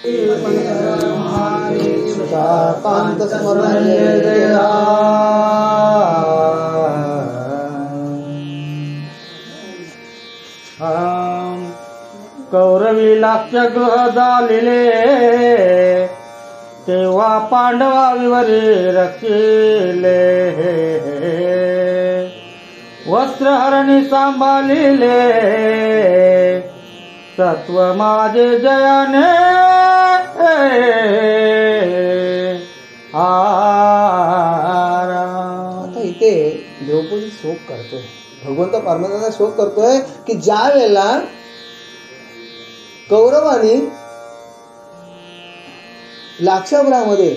कांत स्मरण जय जय कौरवी लाक्ष ग्रह झालेले तेव्हा पांडवाविवरी रक्षिले वस्त्रहरणी सांभाळिले सत्व माझे जयाने आता इथे द्रौपदी शोक करतोय, भगवंत परमात्म्याचा शोक करतोय की ज्या वेळेला कौरवांनी लाक्षागृहामध्ये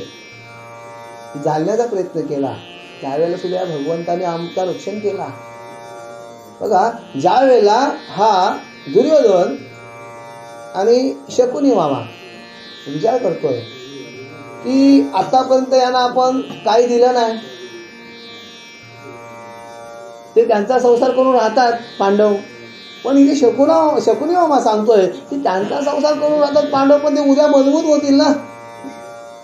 जाळण्याचा प्रयत्न केला त्यावेळेला सुद्धा भगवंताने आमचा रक्षण केला. बघा, ज्या वेळेला हा दुर्योधन आणि शकुनी मामा विचार करतोय की आतापर्यंत यांना आपण काही दिलं नाही, ते त्यांचा संसार करून राहतात पांडव, पण इथे शकुनी मामा सांगतोय की त्यांचा संसार करून राहतात पांडव, पण ते उद्या मजबूत होतील ना,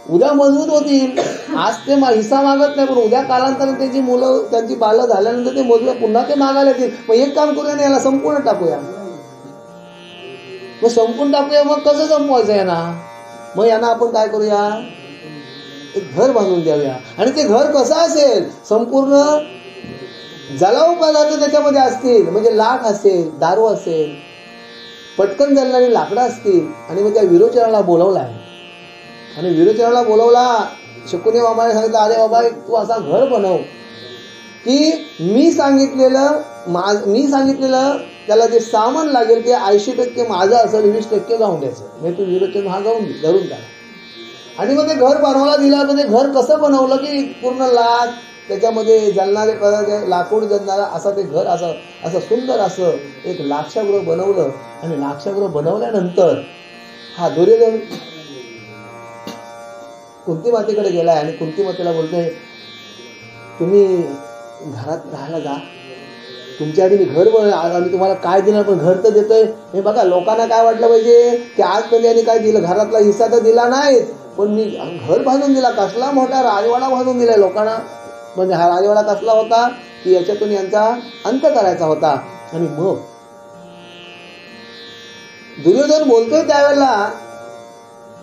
उद्या मजबूत होतील. आज ते हिस्सा मागत नाही, पण उद्या कालांतराने त्यांची मुलं त्यांची बालं झाल्यानंतर ते मजबूत पुन्हा ते मागायला येतील. मग एक काम करूया ना, याला संपूर्ण टाकूया. मग संपूर्ण टाकूया, मग कसं संपवायचं यांना? मग यांना आपण काय करूया, एक घर बांधून द्याऊया. आणि ते घर कसं असेल, संपूर्ण जलाऊ पदार्थ त्याच्यामध्ये असतील, म्हणजे लाख असेल, दारू असेल, पटकन जळणारी लाकडं असतील. आणि मग त्या विरोचनाला बोलवलाय, आणि विरोचनाला बोलवला. शकुनी मामाने सांगितलं, अरे बाबा तू असा घर बनव की मी सांगितलेलं त्याला जे सामान लागेल ते 80% माझं असेल, 20% जाऊन द्यायचं. म्हणजे तू विरोचन हा धरून त्याला. आणि मग ते घर बनवायला दिलं. तर ते घर कसं बनवलं की पूर्ण लाख त्याच्यामध्ये जळणारे पदार्थ, लाकूड जळणारा असं ते घर, असं सुंदर असं एक लाक्षागृह बनवलं. आणि लाक्षागृह बनवल्यानंतर हा दुर्योधन कुंती मातेकडे गेलाय आणि कुंती मातेला बोलतोय, तुम्ही घरात राहायला जा, तुमच्यासाठी मी घर आम्ही तुम्हाला काय दिलं, पण घर तर देतोय. हे बघा, लोकांना काय वाटलं पाहिजे की आजपर्यंत यांनी काय दिलं, घरातला हिस्सा तर दिला नाही, पण मी घर बांधून दिला, कसला मोठा राजवाडा बांधून दिलाय लोकांना. म्हणजे हा राजवाडा कसला होता की याच्यातून यांचा अंत करायचा होता. आणि मग दुर्योधन बोलतोय त्यावेळेला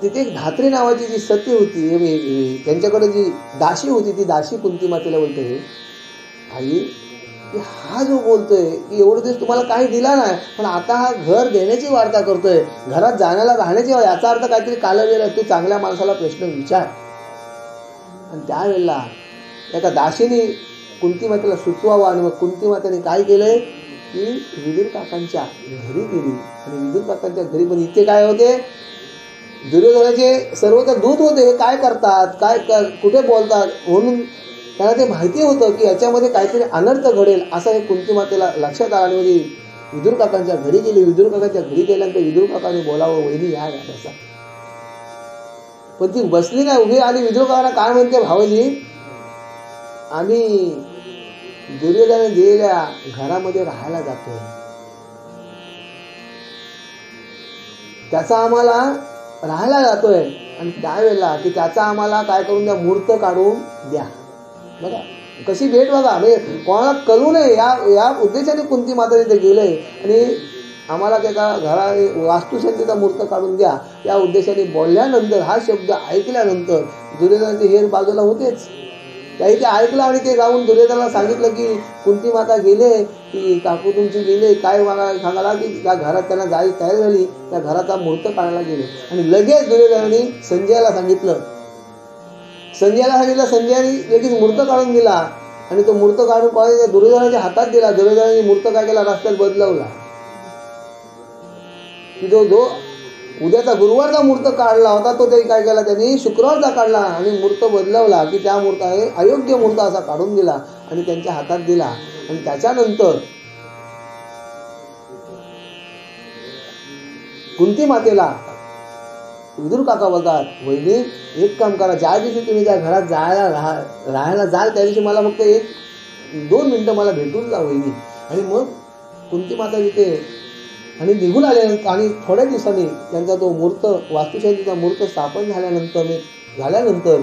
तिथे एक धात्री नावाची जी सती होती, त्यांच्याकडे जी दासी होती, ती दासी कुंती मातेला बोलते, आई की हा जो बोलतोय की एवढं दिवस तुम्हाला काही दिला नाही, पण आता हा घर देण्याची वार्ता करतोय, घरात जाण्याला राहण्याची, याचा अर्थ काहीतरी कालवेळ, तू चांगल्या माणसाला प्रश्न विचार. आणि त्यावेळेला एका दासीने कुंती मातेला सुचवावा. आणि मग कुंती मातेने काय केलंय की विदुर काकांच्या घरी गेली. आणि विदुर काकांच्या घरी पण इथे काय होते, दुर्योधनाचे सर्व तर दूत होते, हे काय करतात, काय कुठे बोलतात, म्हणून त्यांना ते माहिती होतं की याच्यामध्ये काहीतरी अनर्थ घडेल, असं हे कुंती मातेला लक्षात आलं. आणि म्हणजे विदुर काकांच्या घरी गेली. विदुर काकांच्या घरी गेल्यानंतर विदुर काकाने बोलावं, वहिनी या बसा. पण ती बसली नाही, उभी. आणि विदुर काकांना काय म्हणते, भावजी आम्ही दुर्योधनाने दिलेल्या घरामध्ये राहायला जातोय, त्याचा आम्हाला राहायला जातोय, आणि त्यावेळेला की त्याचा आम्हाला काय करून द्या, मूर्त काढून द्या. बघा कशी भेट, बघा, म्हणजे कोणाला कळू नये या उद्देशाने कुंती माता तिथे गेले. आणि आम्हाला त्याचा घरा वास्तुशांतीचा मूर्त काढून द्या या उद्देशाने बोलल्यानंतर, हा शब्द ऐकल्यानंतर दुर्योधनाचे हेर बाजूला होतेच, काही ते ऐकलं. आणि ते जाऊन दुर्योधनाला सांगितलं की कुंती माता गेले, की काकू तुमची गेले, काय सांगायला की त्या घरात त्यांना जायची तयारी झाली, त्या घराचा मुहूर्त काढायला गेले. आणि लगेच दुर्योधनाने संजयाला सांगितलं. संजयाने लगेच मूर्त काढून दिला. आणि तो मूर्त काढून दुर्योधनाच्या हातात दिला. दुर्योधनाने मूर्त काय केला, रस्त्यात बदलवला. की जो उद्याचा गुरुवारचा मूर्त काढला होता, तो ते काय केला, त्यांनी शुक्रवारचा काढला आणि मूर्त बदलवला, की त्या मूर्ताने अयोग्य मूर्त असा काढून दिला आणि त्यांच्या हातात दिला. आणि त्याच्यानंतर कुंती मातेला विदुर काका बोलतात, वहिनी एक काम करा, ज्या दिवशी तुम्ही त्या घरात राहायला जाल त्या दिवशी मला फक्त 1-2 मिनिटं मला भेटून जा वहिनी. आणि मग कुंती माता तिथे आणि निघून आले. आणि थोड्या दिवसांनी त्यांचा तो मूर्त वास्तुशांतीचा मूर्त स्थापन झाल्यानंतर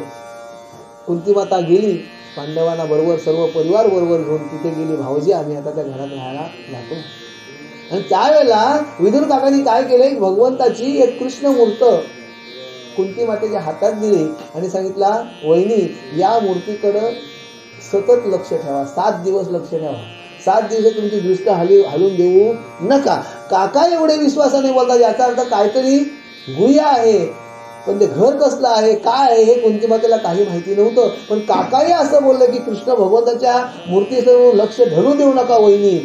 कुंती माता गेली पांडवांना बरोबर सर्व परिवार बरोबर घेऊन तिथे गेली. भाऊजी आम्ही आता त्या घरात राहायला जातो. आणि त्यावेळेला विदुर काकांनी काय केले, भगवंताची एक कृष्ण मूर्त कुंती मातेच्या हातात दिली आणि सांगितला, वहिनी या मूर्तीकडं सतत लक्ष ठेवा, 7 दिवस लक्ष ठेवा. 7 दिवस तुमची दृष्टी हलून देऊ नका. काका एवढे विश्वासाने बोलतात, याचा अर्थ काहीतरी गुह्य आहे. पण ते घर कसलं आहे, काय आहे हे कुंती मातेला काही माहिती नव्हतं. पण काकाही असं बोललं की कृष्ण भगवंताच्या मूर्तीसमोर लक्ष धरू देऊ नका वहिनी,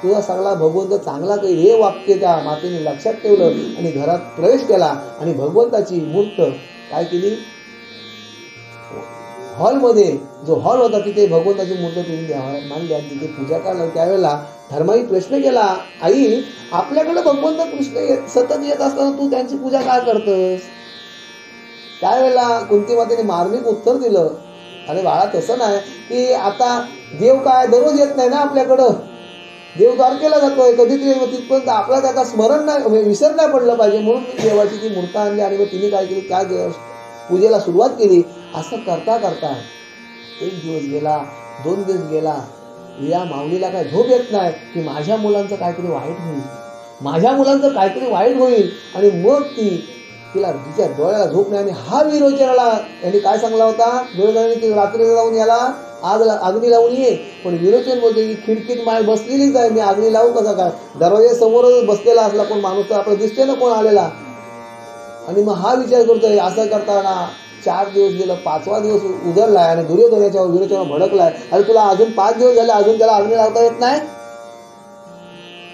तुझा सगळा भगवंत चांगला काही. हे वाक्य त्या मातेने लक्षात ठेवलं आणि घरात प्रवेश केला आणि भगवंताची मूर्त काय केली, हॉलमध्ये जो हॉल होता तिथे भगवंताची मूर्त तिने मांडली आणि तिथे पूजा करायला. त्यावेळेला धर्माई प्रश्न केला, आई आपल्याकडे भगवंत कृष्ण सतत येत असताना तू त्यांची पूजा काय करतोस? त्यावेळेला कुंती मातेने मार्मिक उत्तर दिलं, अरे बाळा तसं नाही की आता देव काय दररोज येत नाही ना आपल्याकडं, देव द्वारकेला जातोय कधीतरी, तिथपर्यंत आपला त्याचा स्मरण नाही विसर नाही पडलं पाहिजे म्हणून मी देवाची ती मूर्त आणली आणि मग तिने काय केली त्या पूजेला सुरुवात केली. असं करता करता 1 दिवस गेला, 2 दिवस गेला. या माऊलीला काय झोप येत नाही की माझ्या मुलांचं काहीतरी वाईट होईल, माझ्या मुलांचं काहीतरी वाईट होईल. आणि मग तिला तिच्या डोळ्याला झोप नाही. आणि हा विरोचनाला यांनी काय सांगला होता, की रात्री जाऊन याला अग्नी लावून ये. पण विरोचन बोलते की खिडकीत माय बसलेलीच आहे, मी अग्नी लावू कसा काय, दरवाजा समोरच बसलेला असला कोण माणूस तर आपलं दिसते ना कोण आलेला. आणि मग हा विचार करतोय. असं करताना 4 दिवस गेलं, 5वा दिवस उजळलाय आणि दुर्योधनाच्या विरोचनावर भडकलाय, अरे तुला अजून 5 दिवस झाले अजून त्याला अग्नी लावता येत नाही.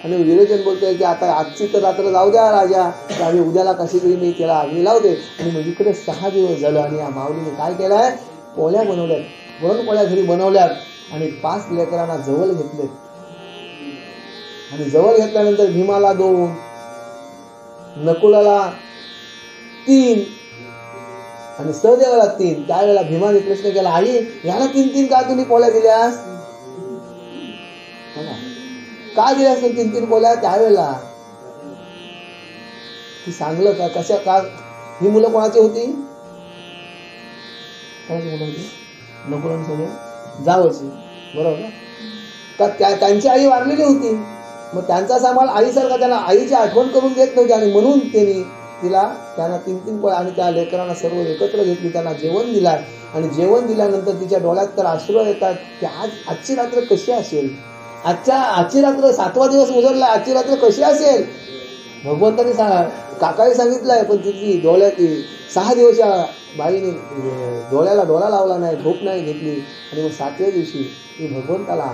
आणि विरोचन बोलतोय की आता आजची तर रात्र जाऊ द्या राजा, आम्ही उद्याला कशी तरी मी त्याला अग्नी लावते. आणि मग इकडे 6 दिवस झालं आणि या माऊलीने काय केलंय, पोळ्या बनवल्यात, पुरणपोळ्या घरी बनवल्यात आणि 5 लेकरांना जवळ घेतले. आणि जवळ घेतल्यानंतर भीमाला 2, नकुलाला 3 आणि सहदेवाला 3. त्यावेळेला भीमाने प्रश्न केला, आई याला 3-3 का तुम्ही पोळ्या दिल्यास, का दिल्यास 3-3 पोळ्या? त्यावेळेला ती सांगलं का कशा का ही मुलं कोणाची होती, कोणाची मुलं होती, नकुलांसोबत जावची, बरोबर का, त्यांची आई वारलेली होती. मग त्यांचा सांभाळ आईसारखा त्यांना आईची आठवण करून देत नव्हती आणि म्हणून त्यांना 3-3 पोळ्या आणि त्या लेकरांना सर्व एकत्र घेतली, त्यांना जेवण दिलं. आणि जेवण दिल्यानंतर तिच्या डोळ्यात तर अश्रू येतात की आजची रात्र कशी असेल, आजची रात्र 7वा दिवस उजळला, आजची रात्र कशी असेल. भगवंताने काकाने सांगितलंय पण तिची डोळ्यात 6 दिवस या बाईने डोळ्याला डोळा लावला नाही, झोप नाही घेतली. आणि मग 7व्या दिवशी ती भगवंताला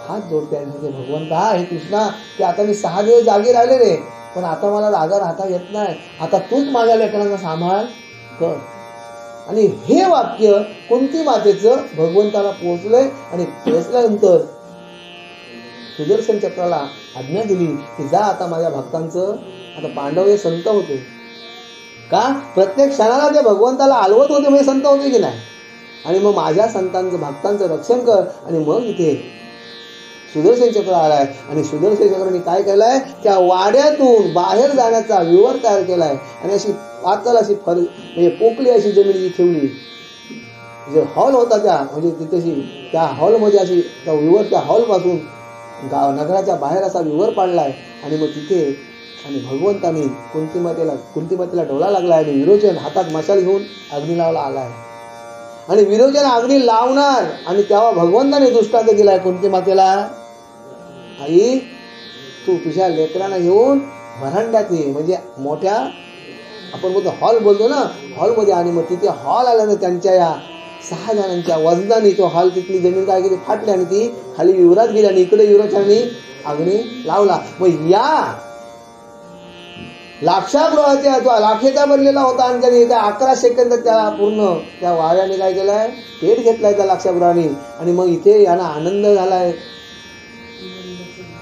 हात जोडते आणि म्हणजे भगवंता हे कृष्णा की आता मी 6 दिवस जागे राहिले रे, पण आता मला जागा राहता येत नाही, आता तूच माझ्या लेकरांचा सांभाळ कर. आणि हे वाक्य कुंती मातेचं भगवंताला पोहोचलंय. आणि पोहोचल्यानंतर सुदर्शन चक्राला आज्ञा दिली की जा आता माझ्या भक्तांचं, आता पांडव हे संत होते का, प्रत्येक क्षणाला ते भगवंताला आलवत होते म्हणजे संत होते की नाही. आणि मग माझ्या संतांचं भक्तांचं रक्षण कर. आणि मग इथे सुदर्शन चक्र आलाय आणि सुदर्शन चक्राने काय केलंय, त्या वाड्यातून बाहेर जाण्याचा विवर तयार केलाय. आणि अशी पातळ अशी म्हणजे पोकळी अशी जमिनीची ठेवली, जे हॉल होता त्या म्हणजे तिथेशी त्या हॉलमध्ये अशी त्या विवर, त्या हॉलपासून नगराच्या बाहेर असा विवर पाडलाय. आणि मग तिथे आणि भगवंताने कुंतीमातेला डोळा लागलाय आणि विरोचन हातात मशाल घेऊन अग्नी लावला आलाय. आणि विरोचन अग्नी लावणार आणि तेव्हा भगवंताने दृष्टांत दिलाय कुंतीमातेला, आई तू तुझ्या लेकरांना घेऊन व्हरांड्यात ये, म्हणजे मोठ्या आपण बोलतो हॉल बोलतो ना, हॉलमध्ये. आणि मग तिथे हॉल आल्यानं त्यांच्या या 6 जणांच्या वजनाने तो हॉल तिथली जमीन काय केली फाटली आणि ती खाली विवरात गेली आणि इकडे विरोचनाने अग्नी लावला. मग या लाक्षागृहाच्या जो लाखेचा बनलेला होता आणि त्याने त्या 11 सेकंद त्या पूर्ण त्या वाऱ्याने काय केलाय पेट घेतलाय त्या लाक्षागृहाने. आणि मग इथे यांना आनंद झालाय,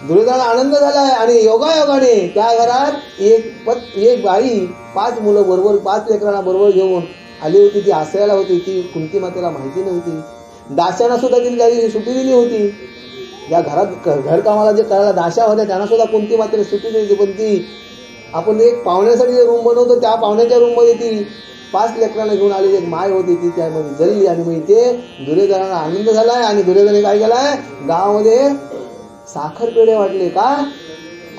दुर्योधनाला आनंद झालाय. आणि योगायोगाने त्या घरात एक बाई 5 मुलं बरोबर 5 लेकरांना बरोबर घेऊन आली होती. ती आश्रयाला होती, ती कुंती मातेला माहिती नव्हती. दाशांना सुद्धा तिने काही सुट्टी दिली होती. ज्या घरात घरकामाला जे करायला दाशा होत्या त्यांना सुद्धा कोणती मात्र सुट्टी द्यायची. पण ती आपण एक पाहुण्यासाठी जे रूम बनवतो त्या पाहुण्याच्या रूममध्ये ती 5 लेकरांना घेऊन आलेली एक माय होती, ती त्यामध्ये जळली. आणि मग इथे दुर्योधनाला आनंद झालाय आणि दुर्योधने काय केलाय, गावामध्ये साखर पेढे वाटले. का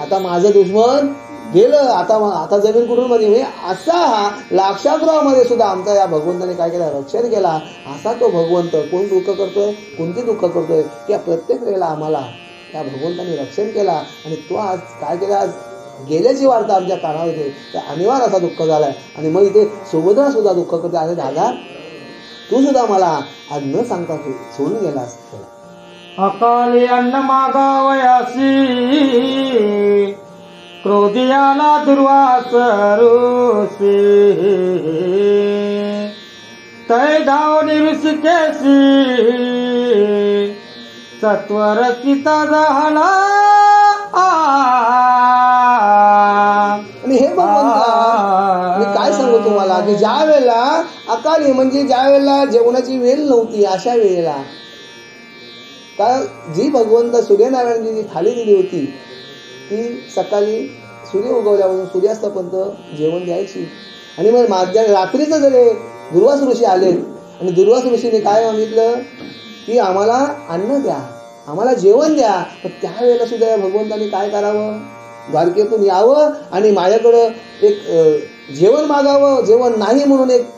आता माझं दुश्मन गेलं, आता जमीन कुठून मध्ये. असा हा लाक्षागृहामध्ये सुद्धा आमचा या भगवंताने काय केलं, रक्षण केला. असा तो भगवंत कोण दुःख करतोय, कोणती दुःख करतोय, की प्रत्येक वेळेला आम्हाला त्या भगवंताने रक्षण केला. आणि तो आज काय केला, आज गेल्याची वार्ता आमच्या कानावर येते. तर अनिवार्य असा दुःख झालाय. आणि मग इथे सुभद्रा सुद्धा दुःख करते, अरे दादा तू सुद्धा मला आज न सांगता सोडून गेलास. अकाली अन्न मागावयासी क्रोधियाला दुर्वास ऋषी तै धावनी ऋषिकेशी सत्वर सीता झाला. आणि हे भगवंता मी काय सांगू तुम्हाला, की ज्या वेळेला अकाली म्हणजे ज्या वेळेला जेवणाची वेळ नव्हती, अशा वेळेला का जी भगवंत सूर्यनारायणजी जी थाली दिली होती ती सकाळी सूर्य उगवल्यापासून सूर्यास्तापर्यंत जेवण द्यायची. आणि मग रात्रीचं जरी दुर्वास ऋषी आले आणि दुर्वास ऋषीने काय मागितलं, की आम्हाला अन्न द्या, आम्हाला जेवण द्या. तर त्यावेळेला सुद्धा या भगवंताने काय करावं, द्वारकेतून यावं आणि माझ्याकडं एक जेवण मागावं. जेवण नाही म्हणून एक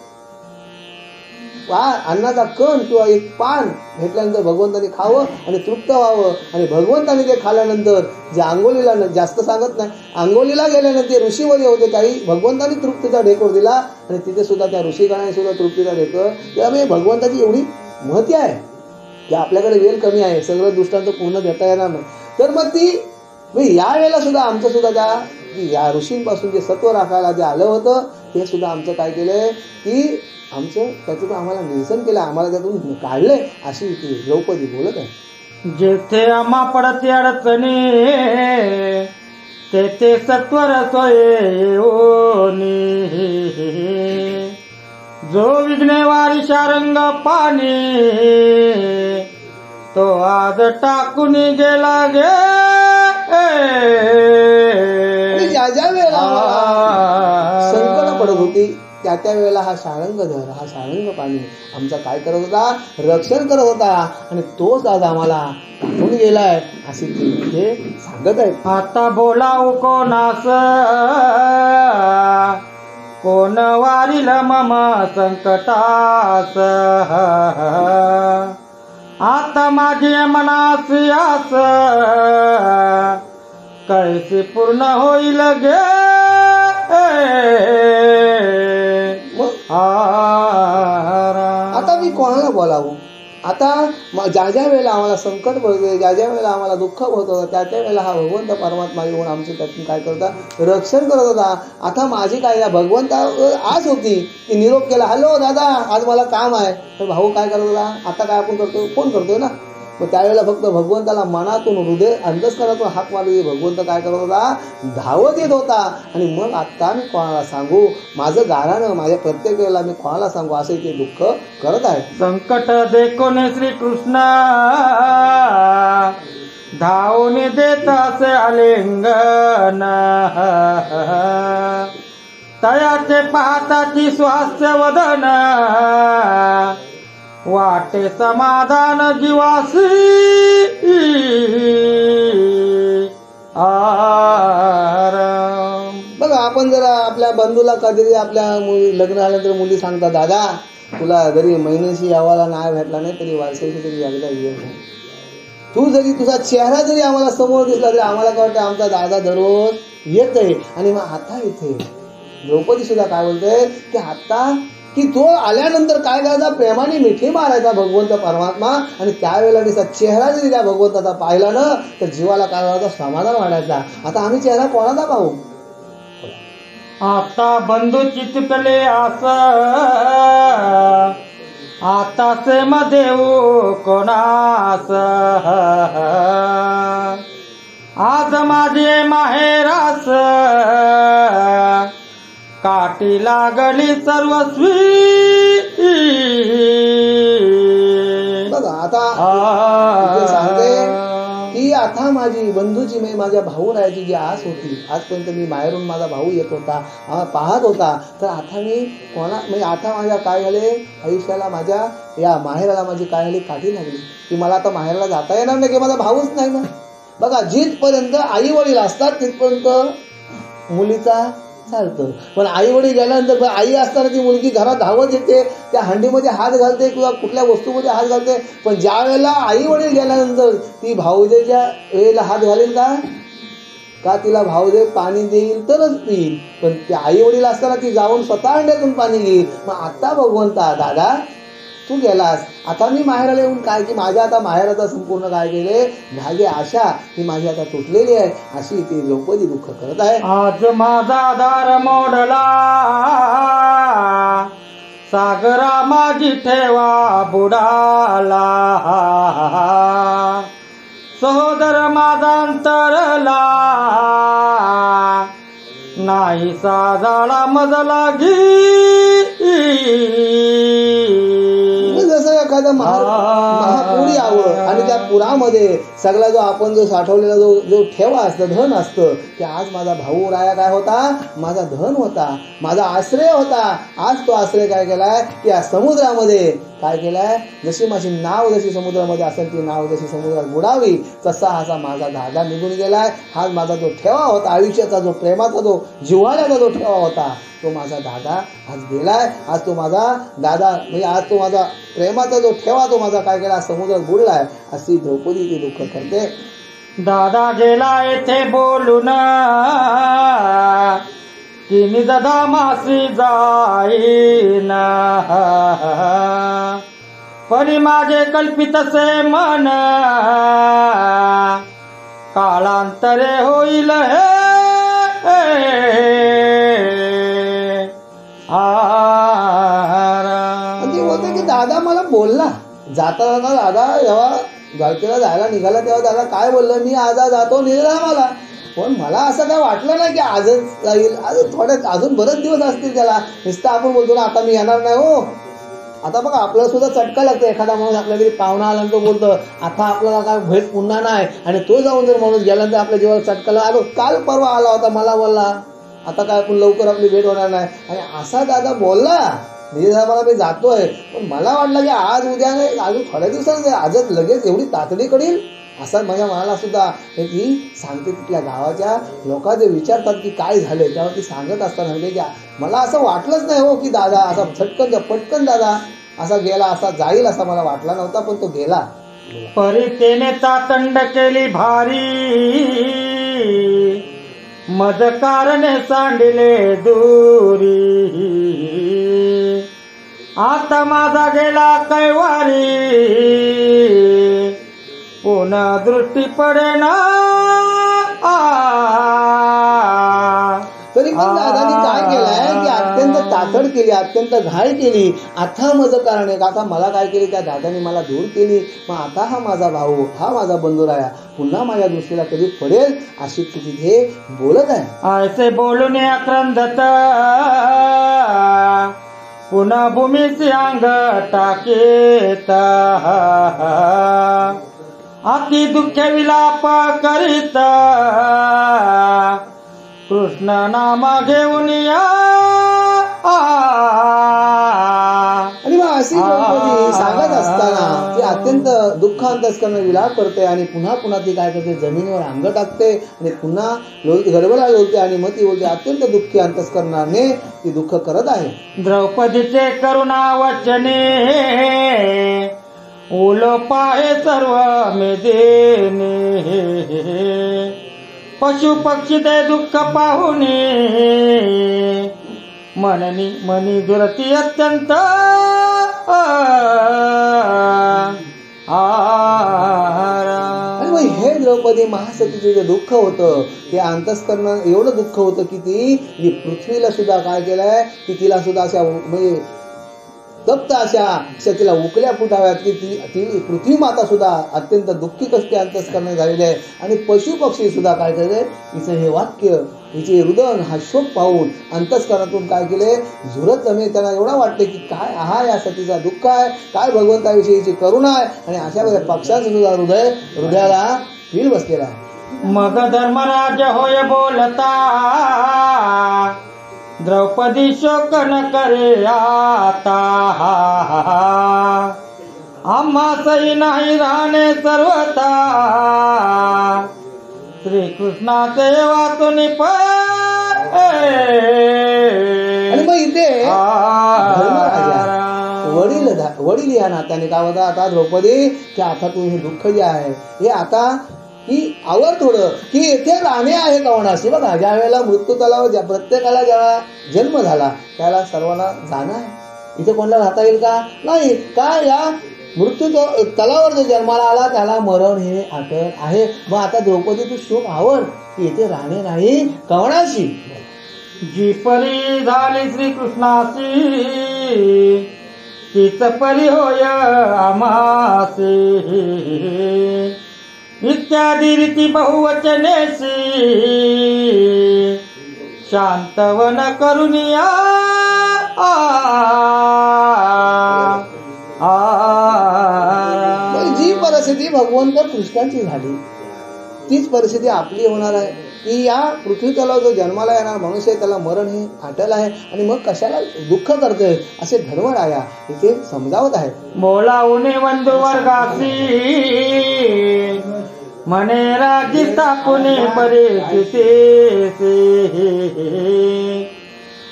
अन्नाचा कण किंवा एक पान भेटल्यानंतर भगवंताने खावं आणि तृप्त व्हावं. आणि भगवंताने ते खाल्यानंतर जे अंगोलीला जास्त सांगत नाही, अंगोलीला गेल्यानंतर ऋषीवरी होते काही, भगवंताने तृप्तीचा ढेकर दिला आणि तिथे सुद्धा त्या ऋषीगणाने सुद्धा तृप्तीचा ढेकर. त्यामुळे भगवंताची एवढी महती आहे की आपल्याकडे वेळ कमी आहे, सगळं दृष्टांत पूर्ण देता येणार नाही. तर मग ती या वेळेला सुद्धा आमचं सुद्धा त्या या ऋषींपासून जे सत्व राखायला जे आलं होतं ते सुद्धा आमचं काय केलंय, की आमचं त्याचं आम्हाला निरसन केलं, आम्हाला त्यातून काढले. अशी ती द्रौपदी बोलत आहे. जेथे आम्हा पडते अडचणी तेथे सत्वर सोये जो विघ्नेवारी शारंग पाणी तो आज टाकून गेला गे. ज्या ज्या वेळेला संकट पडत होती त्या वेळेला हा शारंगधर, हा शारंग पाणी आमचा काय करत होता, रक्षण करत होता. आणि तोच आज आम्हाला टाकून गेलाय अशी ती हे सांगत आहे. आता बोलावू कोणास कोण वारील मम संकटास आता माझी मनास आस कैसे पूर्ण होईल गे. आता मी कोणाला बोलावं, आता ज्या ज्या वेळेला आम्हाला संकट पडते, ज्या ज्या वेळेला आम्हाला दुःख होत होतं त्या त्या वेळेला हा भगवंत परमात्मा येऊन आमचं त्यातून काय करत होता, रक्षण करत होता. आता माझी काय या भगवंता आज होती की निरोप केला, हॅलो दादा आज मला काम आहे, तर भाऊ काय करत होता, आता काय आपण करतो, फोन करतोय ना. मग त्यावेळेला फक्त भगवंताला मनातून हृदय अंतस्करातून हाक मारली, भगवंत काय करत होता, धावत येत होता. आणि मग आता मी कोणाला सांगू, माझं गारानं माझ्या प्रत्येक वेळेला मी कोणाला सांगू असं ते दुःख करत आहे. संकट देखून श्रीकृष्ण धावून देत असे आलिंगन तयाचे पाहताची स्वास्थ्य वदन वाटे समाधान जीवासी. बघा आपण जरा आपल्या बंधूला कधी आपल्या लग्न झाल्यानंतर मुली सांगतात, दादा तुला जरी महिन्याशी यावाला नाही भेटला नाही तरी वर्षाशी तरी एकदा ये, तू जरी तुझा चेहरा जरी आम्हाला समोर दिसला तरी आम्हाला काय वाटतं आमचा दादा दररोज येत आहे. आणि मग आता इथे द्रौपदी सुद्धा काय बोलते की आता की तो आल्यानंतर काय करायचा, प्रेमाने मिठी मारायचा भगवंत परमात्मा. आणि त्यावेळेला तिचा चेहरा जरी त्या भगवंताचा पाहिला ना तर जीवाला काय व्हायचा, समाधान वाढायचा. आता आम्ही चेहरा कोणाचा पाहू. आता बंधू चितकले आस आता सेम देऊ कोणास आज माझे माहेरास काठी लागली सर्वस्वी. बघा आता सांगते आता माझी बंधूची माझ्या भाऊ राहायची जी आस होती, आजपर्यंत मी बाहेरून माझा भाऊ येत होता, पाहत होता, तर आता मी आता माझ्या काय झाले आयुष्याला, माझ्या या माहेराला माझी काय झाली काठी लागली की मला आता माहेराला जाता येणार नाही की माझा भाऊच नाही ना. बघा, जिथपर्यंत आई वडील असतात तिथपर्यंत मुलीचा चालतं, पण आई वडील गेल्यानंतर आई असताना ती मुलगी घरात धावत येते, त्या हंडीमध्ये हात घालते किंवा कुठल्या वस्तूमध्ये हात घालते, पण ज्या वेळेला आई वडील गेल्यानंतर ती भाऊजेच्या वेळेला हात घालेल का तिला भाऊजे पाणी देईल तरच पिईल, पण त्या आई वडील असताना ती जाऊन स्वतः हंड्यातून पाणी घेईल. मग आता भगवंता दादा तू गेलास, आता मी माहेराला येऊन काय की माझ्या आता माहेराचा संपूर्ण काय केले भाग्य आशा ही माझी आता तुटलेली आहे, अशी ती द्रौपदी दुःख करत आहे. आज माझा दार मोडला, सागरा माझी ठेवा बुडाला, सहोदर माझा अंतरला, नाही साजाळा मज लागी. जसं एखादं महापूर यावं आणि त्या पुरामध्ये सगळा जो आपण जो साठवलेला जो ठेवा असतं, धन असतं, की आज माझा भाऊ राया काय होता, माझा धन होता, माझा आश्रय होता, आज तो आश्रय काय केलाय की या समुद्रामध्ये काय केलाय, जशी माझी नाव जशी समुद्रामध्ये असेल ती नाव जशी समुद्रात बुडावी तसा असा माझा दादा निघून गेलाय. हा माझा जो ठेवा होता, आयुष्याचा जो प्रेमाचा जो जिव्हाळ्याचा जो ठेवा होता, तो माझा दादा आज गेलाय. आज तो माझा दादा म्हणजे आज तो माझा प्रेमाचा जो ठेवा तो माझा काय केला समुद्रात बुडलाय, अशी द्रौपदी ती दुःख करते. दादा गेला येथे बोलून, की निजदा मासी जाईन, परी माझे कल्पितसे मन, काळांतरे होईल हे ते होते की दादा मला बोलला जाता जाता, दादा जेव्हा द्वारकेला जायला निघाला तेव्हा दादा काय बोललं, मी आज जातो निघाला मला, पण मला असं काय वाटलं नाही की आजच जाईल, आज अजून बरेच दिवस असतील त्याला. नुसतं आपण बोलतो ना आता मी येणार नाही हो. आता बघा आपल्याला सुद्धा चटका लागतो, एखादा माणूस आपल्या घरी पाहुणा आला तो बोलतो आता आपल्याला काय भेट पुन्हा नाही, आणि तो जाऊन जर माणूस गेल्यानंतर आपल्या जीवाला चटकाला आलो, काल परवा आला होता मला बोलला आता काय आपण लवकर आपली भेट होणार नाही, आणि असा दादा बोलला साहेबाला मी जातोय, पण मला वाटलं की आज उद्या नाही, अजून थोड्या दिवसांनी आजच लगेच एवढी तातडी करील, असा माझ्या मनाला सुद्धा ती सांगते. तिथल्या गावाच्या लोक जे विचारतात की काय झाले तेव्हा ती सांगत असताना म्हणजे की मला असं वाटलंच नाही हो की दादा असा पटकन दादा असा गेला, असा जाईल असा मला वाटला नव्हता, पण तो गेला. परितेने तातंड केली भारी, मज कारणे सांडिले दूरी, आता माझा गेला कैवारी, पुन्हा दृष्टी पडेना. तरी पण दादानी काय केलंय की अत्यंत तातड केली, अत्यंत घाई केली. आता माझं कारण आहे, आता मला काय केली त्या दादानी मला दूर केली, मग आता हा माझा भाऊ हा माझा बंधू राया पुन्हा माझ्या दृष्टीला कधी पडेल अशी ती तिथे बोलत आहे. ऐसे बोलून आक्रंदत, पुन्हा भूमीचे अंग टाकेत, आकी दुःख विलाप करीत, कृष्ण नाम घेऊन या. आणि मग अशी द्रौपदी सांगत असताना ती अत्यंत दुःख अंतस्करणाने विलाप करते, आणि पुन्हा ती काय करते जमिनीवर अंग टाकते आणि पुन्हा गडबडा बोलते, आणि मग ती बोलते अत्यंत दुःखी अंतस्करणाने ती दुःख करत आहे. द्रौपदीचे करुणा वचने, ओलो पाहे सर्व मेदेने, पशु पक्षी ते दुःख पाहुने, मनी दुरती अत्यंत आणि मग हे द्रौपदी महासतीचे जे दुःख होतं ते अंतस्करण एवढं दुःख होतं की ती पृथ्वीला सुद्धा काय केलंय की तिला सुद्धा अशा म्हणजे तप्त अशा तिला उकल्या फुटाव्यात की ती पृथ्वी माता सुद्धा अत्यंत दुःखी कष्टी अंतस्करण झालेले आहे. आणि पशु पक्षी सुद्धा काय केले, हिचं हे वाक्य हिचे रुदन हा शोक पाहून अंतस्करणातून काय केले झुरत जमे. त्यांना एवढा वाटते की काय हा या सतीचा दुःख आहे, काय भगवंताविषयीची करुणा आहे. आणि अशा वेळेला पक्षांचं सुद्धा हृदयाला पिल बसलेला आहे. मग धर्मराज होय बोलता, द्रौपदी शोक न करे आता. आम्हासही नाही राहणे सर्वथा, श्रीकृष्णाचे वाचून आणि मग इथे वडील या नात्याने काय होता, आता द्रौपदी की आता तू हे दुःख जे आहे हे आता की आवर थोडं की येथे राहणे आहे कवनाशी. बघा ज्या वेळेला मृत्यू तलावर प्रत्येकाला जेव्हा जन्म झाला त्याला सर्वांना जाणं आहे. इथे कोणाला राहता येईल का? नाही. काय या मृत्यू तलावर जो जन्माला आला त्याला मरण हे अटळ आहे. मग आता द्रौपदी तू शुभ आवर की येथे राहणे नाही कवनाशी. जी परी झाली श्रीकृष्णाशी, तीच परी होय आम्हासी. इत्यादी रीती बहुवचनेसी, शांतवन करुनिया. जी परिस्थिती भगवंत कृष्णाची झाली तीच परिस्थिती आपली होणार आहे की या पृथ्वी तलावर जो जन्माला येणार मनुष्य त्याला मरण हे आटल आहे. आणि मग कशाला दुःख करतोय असे धर्मराया इथे समजावत आहे. बोलावणे बंधू वर्गासी, मने राजी स्थापुने परिस्थिती.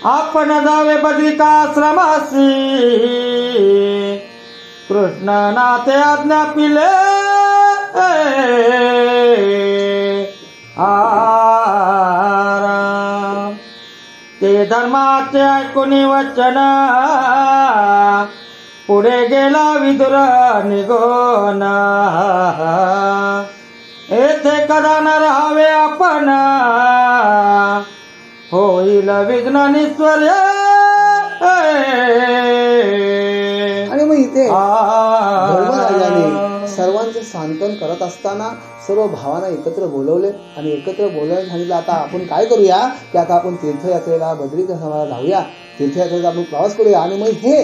आपण जावे बद्रिकाश्रमासी, कृष्ण नाथे आज्ञा पिले. ते धर्माचे ऐकून वचन, पुढे गेला विदुर निघोन. येथे कदा न राहावे आपण, होईल विघ्न निस्वर्य. आणि मग इथे धर्मराजाने सर्वांचे सांत्वन करत असताना सर्व भावांना एकत्र बोलवले आणि एकत्र बोलायला सांगितलं आता आपण काय करूया की आता आपण तीर्थयात्रेला बद्रिकाश्रमाला जाऊया, तीर्थयात्रेचा आपण प्रवास करूया. आणि मग हे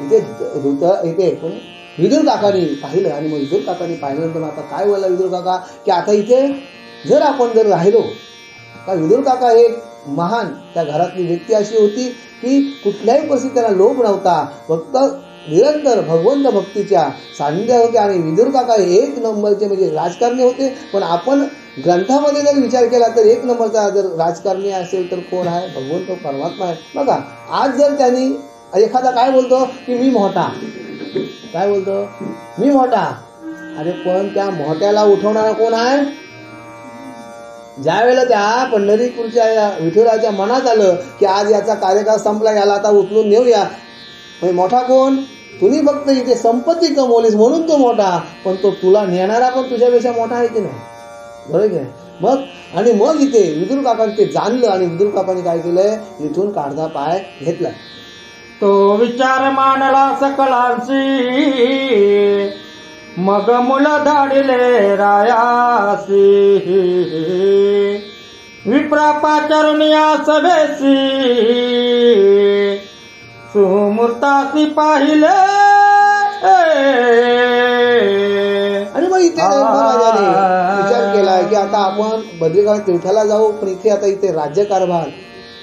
इथे कोणी विदुर काकांनी पाहिलं. आणि मग विदुर काकांनी पाहिल्यानंतर आता काय बोलला विदुर काका की आता इथे जर आपण जर राहिलो का. विदुर काका हे महान त्या घरातली व्यक्ती अशी होती की कुठल्याही परिस्थितीत त्यांना लोभ नव्हता, फक्त निरंतर भगवंत भक्तीच्या सान्निध्यात होते. आणि विदुर काका एक नंबरचे म्हणजे राजकारणी होते. पण आपण ग्रंथामध्ये जर विचार केला तर एक नंबरचा जर राजकारणी असेल तर कोण आहे? भगवंत परमात्मा आहे. बघा आज जर त्यांनी एखादा काय बोलतो की मी मोठा, काय बोलतो मी मोठा. अरे पण त्या मोठ्याला उठवणारा कोण आहे? ज्या वेळेला त्या पंढरीपूरच्या विठुराच्या मनात आलं की आज याचा कार्यकाळ संपला, याला आता उचलून नेऊया, मोठा कोण? तुम्ही फक्त इथे संपत्ती कमवलीस म्हणून तो मोठा, पण तो तुला नेणारा पण तुझ्यापेक्षा मोठा आहे की नाही? बरोबर की नाही? मग इथे विदुर काकांनी ते जाणलं आणि विदुर काकांनी काय केलंय इथून काढता पाय घेतला. तो विचार मांडला सकलांशी, मग मुल धाडिले रायासी. विप्रापाचरुनिया सभेसी, सुमूर्तासी पाहिले. आणि मग इथे धर्मराजाने विचार केला की आता आपण बद्रिकाश्रम तीर्थाला जाऊ, पण इथे आता इथे राज्यकारभार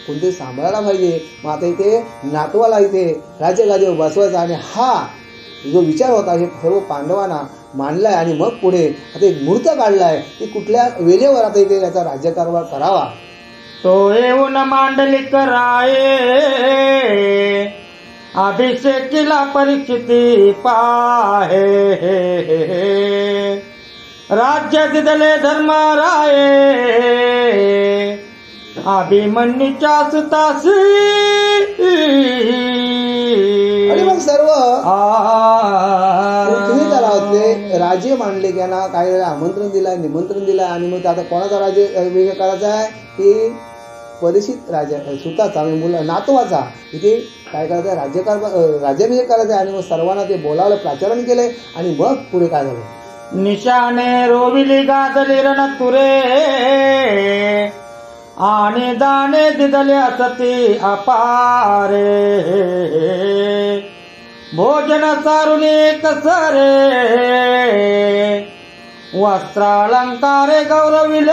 कोणते सांभाळायला पाहिजे. मग आता इथे नातवाला इथे राज्यगादीवर बसवायचा. आणि हा जो विचार होता हे सर्व पांडवांना मांडलाय. आणि मग पुढे आता एक मुहूर्त काढलाय की कुठल्या वेळेवर आता इथे याचा राज्यकारभार करावा. तो येऊन मांडली कराये, अभिषेकीला परीक्षिती पाहे. राज्य दिदले धर्मराये, अभिमन्यूच्या सुतासी. आणि मग सर्व पृथ्वी तलावातले राजे मांडले, त्यांना काय आमंत्रण दिलंय, निमंत्रण दिलंय. आणि मग आता कोणाचा राज्य अभिषेक करायचा आहे की परीक्षित राजा सुताचा मुलं नातवाचा इथे काय करायचं राज्याभिषेक करायचा आहे. आणि मग सर्वांना ते बोलावलं, प्राचारण केलंय. आणि मग पुढे काय झालं? निशाने रोविली गाजली रणतुरे, आणि दाणे दिदले असती अपारे. भोजन सारुनी कसरे, वस्त्रालंकारे गौरविले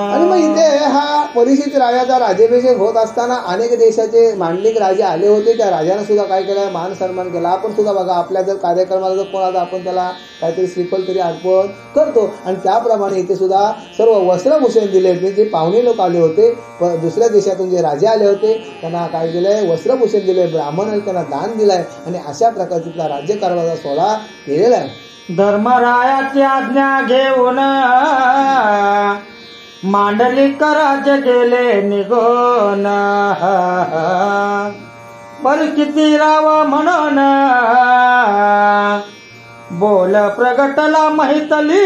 आणि मग इथे हा परीक्षित राजाचा राज्याभिषेक होत असताना अनेक देशाचे मांडलिक राजे आले होते. त्या राजानं सुद्धा काय केलं, मान सन्मान केला. आपण सुद्धा बघा, आपल्या जर कार्यक्रमाला जर कोणाला आपण त्याला काहीतरी श्रीफल तरी अर्पण करतो. आणि त्याप्रमाणे इथे सुद्धा सर्व वस्त्रभूषण दिले. जे पाहुणे लोक आले होते, दुसऱ्या देशातून जे राजे आले होते, त्यांना काय दिलंय, वस्त्रभूषण दिले. ब्राह्मणांनी त्यांना दान दिलाय. आणि अशा प्रकारचा राज्यकारभाराचा सोहळा केलेला आहे. धर्मरायाची आज्ञा घेऊन मांडलिक राज्य गेले निघून. परिस्थिती राव म्हणून बोल प्रगटला माहितली.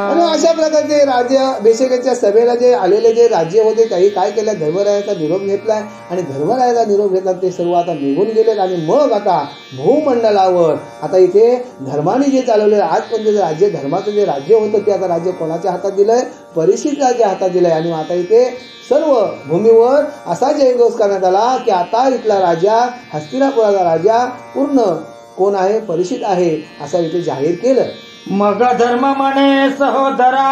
आणि अशा प्रकारचे राज्याभिषेकाच्या सभेला जे आलेले जे राज्य होते, काही काय केलं, धर्मरायाचा निरोप घेतलाय. आणि धर्मरायाचा निरोप घेतला ते सर्व आता निघून गेलेत. आणि मग आता भूमंडलावर आता इथे धर्माने जे चालवले, आजपर्यंत राज्य धर्माचं जे राज्य होतं ते आता राज्य कोणाच्या हातात दिलंय, परीक्षित राज्य हातात दिलंय. आणि आता इथे सर्व भूमीवर असा जयघोष करण्यात आला की आता इथला राजा, हस्तिनापुराचा राजा पूर्ण कोण आहे, परीक्षित आहे, असं इथे जाहीर केलं. मग धर्म म्हणे सहोदरा,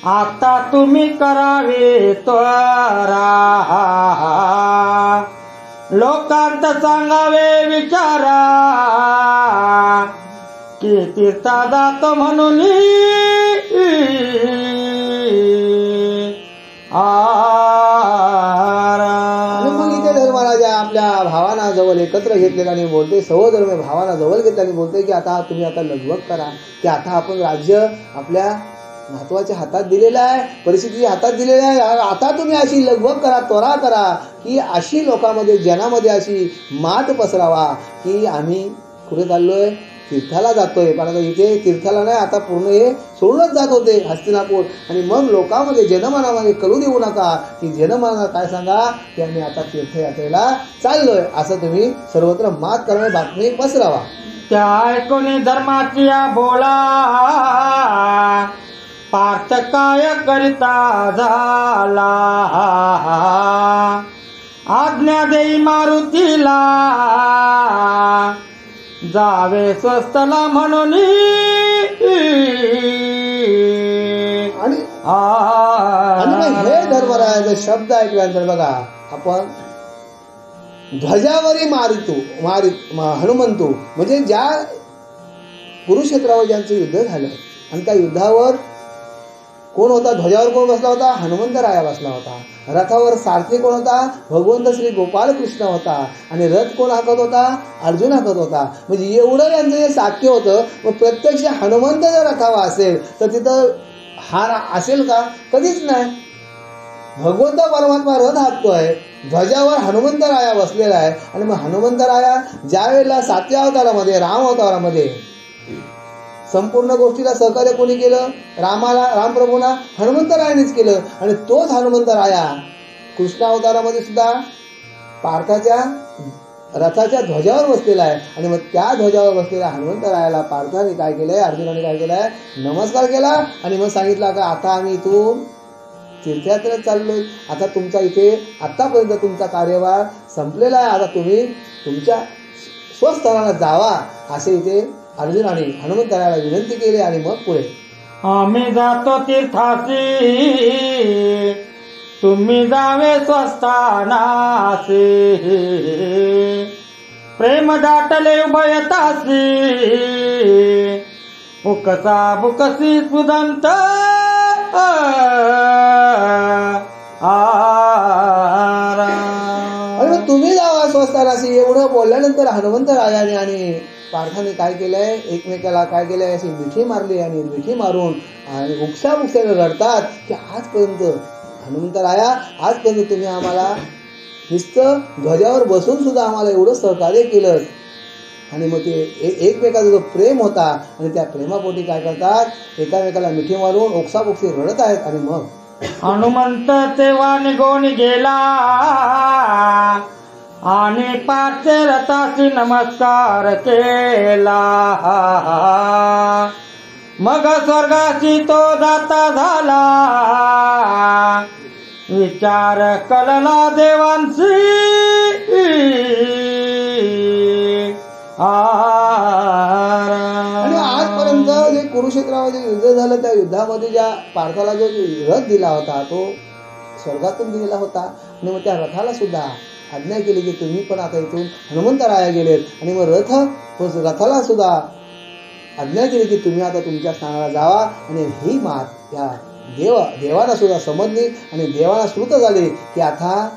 आता तुम्ही करावे त्वरा. लोकांत सांगावे विचारा, की तीर्था जातो म्हणून. धर्मराजा आपल्या भावांना जवळ एकत्र घेतलेला आणि बोलते, सहोदर भावांना जवळ घेतला आणि बोलते की आता तुम्ही आता लगबग करा, की आता आपण राज्य आपल्या नातवाच्या हातात दिलेलं आहे, परिस्थितीच्या हातात दिलेलं आहे. आता तुम्ही अशी लगबग करा, त्वरा करा, की अशी लोकांमध्ये, जनामध्ये अशी मात पसरावा की आम्ही कुठे चाललोय, तीर्थाला जातोय. पण आता इथे तीर्थाला नाही, आता पूर्ण हे सोडूनच जात होते हस्तिनापूर. आणि मग लोकांमध्ये, जनमानामध्ये कळू देऊ नका, की जनमानाला काय सांगा की आम्ही आता तीर्थयात्रेला चाललोय, असं तुम्ही सर्वत्र मात करणारी बातमी पसरावा. त्या ऐकून धर्माची बोला, पार्थ काय करिता झाला. आज्ञा देई मारुतीला, जावे स्वस्तला म्हणून. आणि हे धर्मरायाचे शब्द ऐकल्यानंतर बघा, आपण ध्वजावरी हनुमंतू, म्हणजे ज्या कुरुक्षेत्रावर ज्यांचं युद्ध झालं आणि त्या युद्धावर कोण होता, ध्वजावर कोण बसला होता, हनुमंतराया बसला होता. रथावर सारथी कोण होता, भगवंत श्री गोपाल कृष्ण होता. आणि रथ कोण हाकत होता, अर्जुन हाकत होता. म्हणजे एवढं यांचं जे साक्य होतं. मग प्रत्यक्ष हनुमंत जर रथावा असेल तर तिथं हार असेल का, कधीच नाही. भगवंत परमात्मा रथ हाकतोय, ध्वजावर हनुमंतराया बसलेला आहे. आणि मग हनुमंतराया ज्या वेळेला 7व्या अवतारामध्ये, राम अवतारामध्ये संपूर्ण गोष्टीला सहकार्य कोणी केलं, रामप्रभूंना हनुमंतरायानेच केलं. आणि तोच हनुमंतराया कृष्ण अवतारामध्ये सुद्धा पार्थाच्या रथाच्या ध्वजावर बसलेला आहे. आणि मग त्या ध्वजावर बसलेल्या हनुमंतरायाला पार्थाने काय केलंय, अर्जुनाने काय केलंय, नमस्कार केला. आणि मग सांगितलं का आता आम्ही इथून तीर्थयात्रेत चाललोय, आता तुमचा इथे आतापर्यंत तुमचा कार्यभार संपलेला आहे, आता तुम्ही तुमच्या स्वस्थानाला जावा, असे इथे अर्जुनाने हनुमंतरायाला विनंती केली. आणि मग पुढे, आम्ही जातो तीर्थासी, तुम्ही जावे स्वस्थानासी. प्रेम दाटले उभयतासी, उकसा बुकसी सुदंत. आणि तुम्ही जावा स्वस्थानासी, एवढं बोलल्यानंतर हनुमंतरायाने आणि पार्थाने काय केलंय, एकमेकाला काय केलंय, अशी मिठी मारली. आणि मिठी मारून आणि उकसाने रडतात की आजपर्यंत हनुमंतराया, आजपर्यंत तुम्ही आम्हाला नुसतं ध्वजावर बसून सुद्धा आम्हाला एवढं सहकार्य केलं. आणि मग ते एकमेकाचा जो प्रेम होता आणि त्या प्रेमापोटी काय करतात, एकामेकाला मिठी मारून ओक्साबोक्सी रडत आहेत. आणि मग हनुमंत तेव्हा निघून गेला, आणि पार्थे नमस्कार केला. मग स्वर्गाशी तो जाता झाला, विचार कलला देवांशी आणि आजपर्यंत जे कुरुक्षेत्रामध्ये युद्ध झालं त्या युद्धामध्ये ज्या पार्थाला जो रथ दिला होता तो स्वर्गातून दिलेला होता. आणि मग त्या रथाला सुद्धा आज्ञा केली की तुम्ही पण आता इथून हनुमंतराया गेलेत. आणि मग रथाला सुद्धा आज्ञा केली की तुम्ही आता तुमच्या स्थानाला जावा. आणि ही मात या देवाला सुद्धा समजली आणि देवाला श्रुत झाले की आता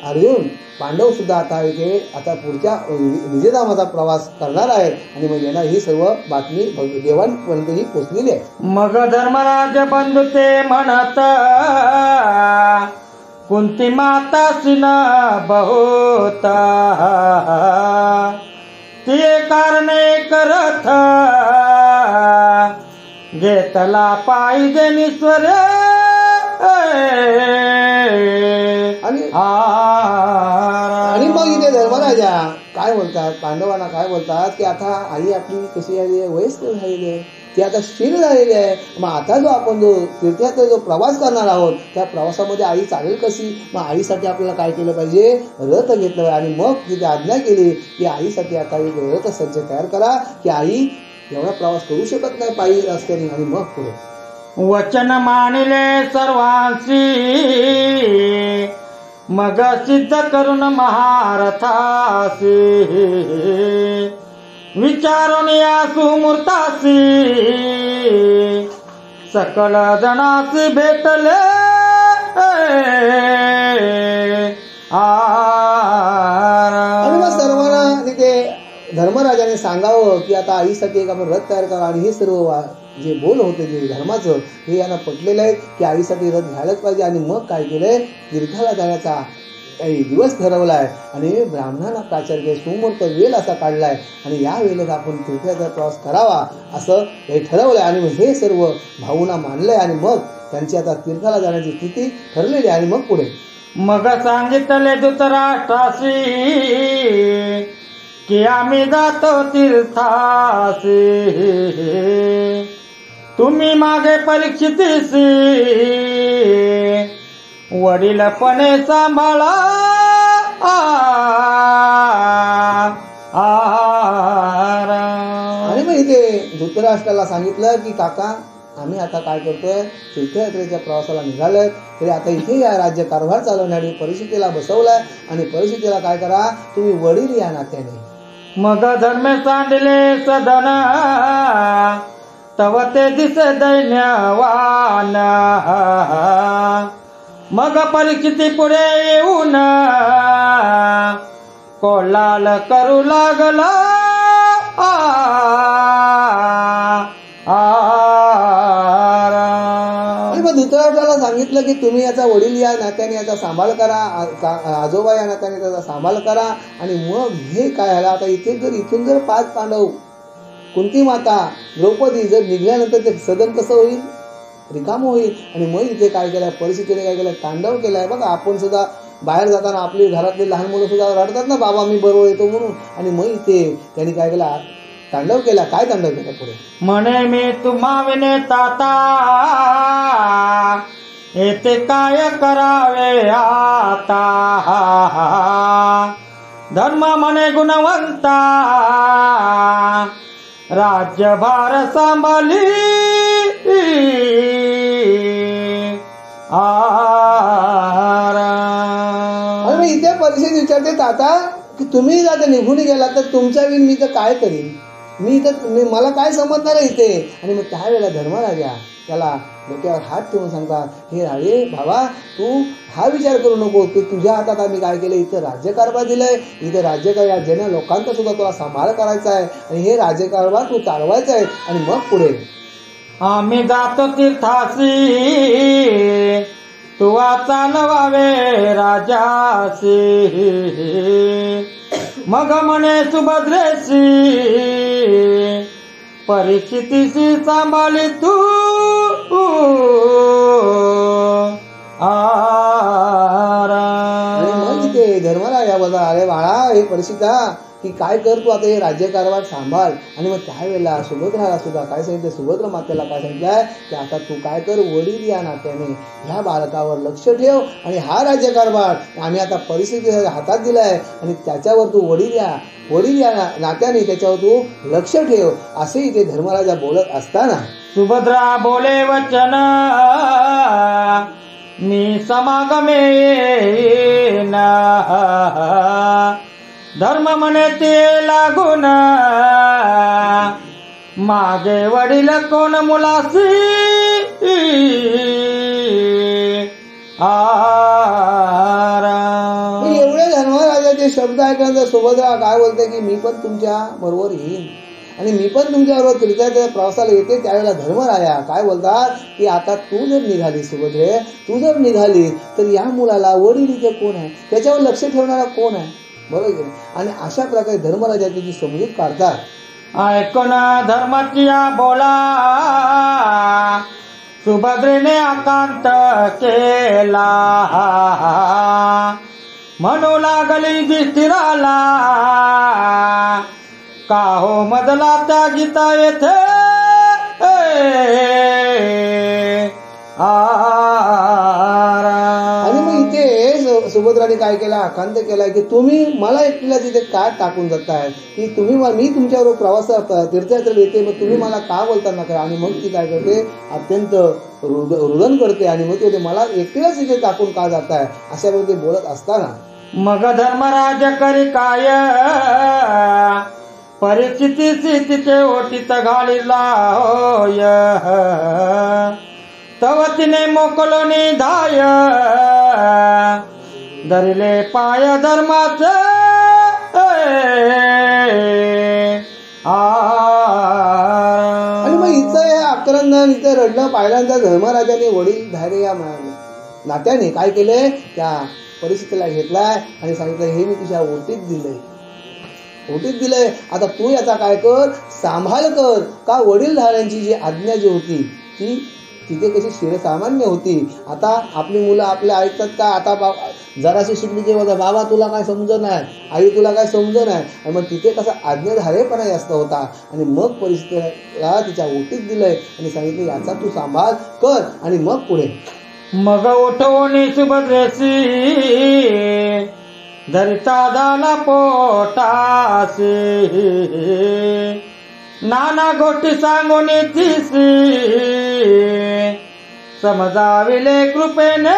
अर्जुन पांडव सुद्धा आता इथे आता पुढच्या विजयधामाचा प्रवास करणार आहेत. आणि मग यांना ही सर्व बातमी देवांपर्यंत ही पोचलेली आहे. मग धर्मराज बंधू ते म्हणत, कुंती मातासी न बहुत, ती कारणे करथ, घेतला पाहिजे निस्वर. आणि मग इथे धर्मराजा काय बोलतात, पांडवांना काय बोलतात की आता आई आपली कशी झाली आहे, वयस्कर झालेली आहे, ती आता क्षीण झालेली आहे. मग आता जो आपण जो तीर्थयात्रेचा जो प्रवास करणार आहोत त्या प्रवासामध्ये आई चालेल कशी. मग आईसाठी आपल्याला काय केलं पाहिजे, रथ घेतलं पाहिजे. आणि मग तिथे आज्ञा केली की आईसाठी आता एक रथ सज्ज तयार करा की आई एवढा प्रवास करू शकत नाही पायी रस्त्याने. आणि मग पुढे वचन मानिले सर्वांशी, मग सिद्ध करून महारथासी, विचारून या सुमूर्तासी, सकल जनासी भेटले. आणि मग सर्वांना तिथे धर्मराजाने सांगावं की आता आईसाठी एक आपण रथ तयार करा. आणि हे सर्व जे बोल होते जे धर्माचं हे यांना पटलेलं आहे की आईसाठी रथ घ्यायलाच पाहिजे. आणि मग काय केलंय, तीर्थाला जाण्याचा काही दिवस ठरवलाय आणि ब्राह्मणांना प्राचार्य सुमुहूर्त वेळ असा काढलाय. आणि या वेळेला आपण तीर्थाचा प्रवास करावा असं हे ठरवलंय. आणि हे सर्व भाऊंना मानलंय. आणि मग त्यांची आता तीर्थाला जाण्याची स्थिती ठरलेली आहे. आणि मग पुढे मग सांगितले धृतराष्ट्रासी, की आम्ही जातो तीर्थासी, तुम्ही मागे परीक्षितीसी, वडीलपणे सांभाळा. आणि मग इथे धृतराष्ट्राला सांगितलं की काका आम्ही आता काय करतोय, तीर्थयात्रेच्या प्रवासाला निघालोय, तरी आता इथे या राज्य कारभार चालवण्यासाठी परिस्थितीला बसवलाय. आणि परिस्थितीला काय करा, तुम्ही वडील या नात्याने. मग धर्मे सांडले सदन, तव ते दिसे दैन्यवान, मग परिस्थिती पुढे येऊन कोलाल करू लागला. आणि मग धृतराष्ट्राला सांगितलं की तुम्ही याचा वडील या नात्याने याचा सांभाळ करा, आजोबा या नात्याने त्याचा सांभाळ करा. आणि मग हे काय झालं, आता इथून जर 5 पांडव, कुंती माता, द्रौपदी जर निघल्यानंतर ते सदन कसं होईल, रिकाम होईल. आणि मग इथे काय केलं, परिस्थितीने काय केलं, तांडव केलाय. बघा आपण सुद्धा बाहेर जाताना आपली घरातले लहान मुलं सुद्धा रडतात ना, बाबा मी बरोबर येतो म्हणून. आणि मग इथे त्यांनी काय केला, तांडव केला. काय तांडव केला पुढे, म्हणे मी तुम्हा विने ताता, येथे काय करावे आता, धर्म म्हणे गुणवंता, राज्यभार सांभाळी. आणि इथे परिस्थिती विचारते ताता की तुम्ही जर निघून गेला तर तुमच्या विण मी तर काय करीन, मी तर मला काय समजणार आहे इथे. आणि मग त्यावेळेला धर्मराजा त्याला डोक्यावर हात ठेवून सांगतात, हे राजे बाबा तू हा विचार करू नको, तू तुझ्या हातात आम्ही काय केलं, इथं राज्यकारभार दिलंय, इथे राज्यकारभार ज्यांना लोकांचा सुद्धा तुला सांभाळ करायचा आहे आणि हे राज्यकारभार तू चालवायचा आहे. आणि मग पुढे आम्ही जातो तीर्थासी, तू चालवावे राजासी, मग म्हणे सुभद्रेशी, परिस्थितीशी सांभाळी तू. आणि मग इथे धर्मराजा बोलला, अरे बाळा हे परिस्थिती की काय कर तू आता हे राज्यकारभार सांभाळ. आणि मग त्यावेळेला सुभद्राला सुद्धा काय सांगितलं, सुभद्रा मातेला काय सांगितलंय की आता तू काय कर, वडील या नात्याने ह्या बालकावर लक्ष ठेव आणि हा राज्यकारभार आम्ही आता परिस्थिती हातात दिलाय आणि त्याच्यावर तू वडील या नात्याने त्याच्यावर तू लक्ष ठेव, असे इथे धर्मराजा बोलत असताना सुभद्रा बोले वचन मी समागमे येईन, धर्म म्हणे ते लागून मागे वडील कोण मुलासी एवढे धर्मराजाचे शब्द ऐकल्यानंतर सुभद्रा काय बोलते की मी पण तुमच्या बरोबर येईन आणि मी पण तुमच्याबरोबर तीर्थयात्रेच्या प्रवासाला येते. त्यावेळेला धर्मराया काय बोलतात की आता तू जर निघाली सुभद्रे, तू जर निघाली तर या मुलाला वडील इथे कोण आहे, त्याच्यावर लक्ष ठेवणारा कोण आहे, बरोबर. आणि अशा प्रकारे धर्मराजाची जी समजूत काढतात. ऐकून धर्माची बोला सुभद्रेने आकांत केला, म्हणू लागली दिसतीराला का हो मजला त्या गीता येथे आणि मग इथे सुभद्राने काय केला, आकांत केलाय की तुम्ही मला एकटीला तिथे काय टाकून जाताय, की तुम्ही मी तुमच्याबरोबर प्रवासात तीर्थयात्रेला येते, मग तुम्ही मला का बोलता नका. आणि मग ती काय करते, अत्यंत रुदन करते आणि मग ते मला एकटीलाच इथे टाकून का जाताय, अशा प्रकारे बोलत असताना मग धर्मराज करी काय परिस्थिती स्थितीचे ओटीत घालीला होय, तव तिने मोकलोनी धाय धरले पाय धर्माचे आणि मग इथं हे आक्रंदन इथं रडणं पाहिल्यानंतर धर्मराजाने वडील धारे या नात्याने काय केलंय, त्या परिस्थितीला घेतलाय आणि सांगितलं हे मी तुझ्या ओटीत दिलंय, आता तू याचा काय कर, सांभाळ कर. का वडीलधाऱ्यांची जी आज्ञा जी होती ती तिथे कशी शिरसामान्य होती. आता आपली मुलं आपल्या ऐकतात का, आता जराशी शिकली की बघा बाबा तुला काय समजत नाही, आई तुला काय समजत नाही, आणि मग तिथे कसा आज्ञाधारेपणा जास्त होता. आणि मग परिस्थितीला तिच्या ओटीत दिलंय आणि सांगितलं याचा तू सांभाळ कर. आणि मग पुढे मग उठवणी सुभद्रेसी धरिता झाला पोटासी, नाना गोष्टी सांगून तिसी समजाविले कृपेने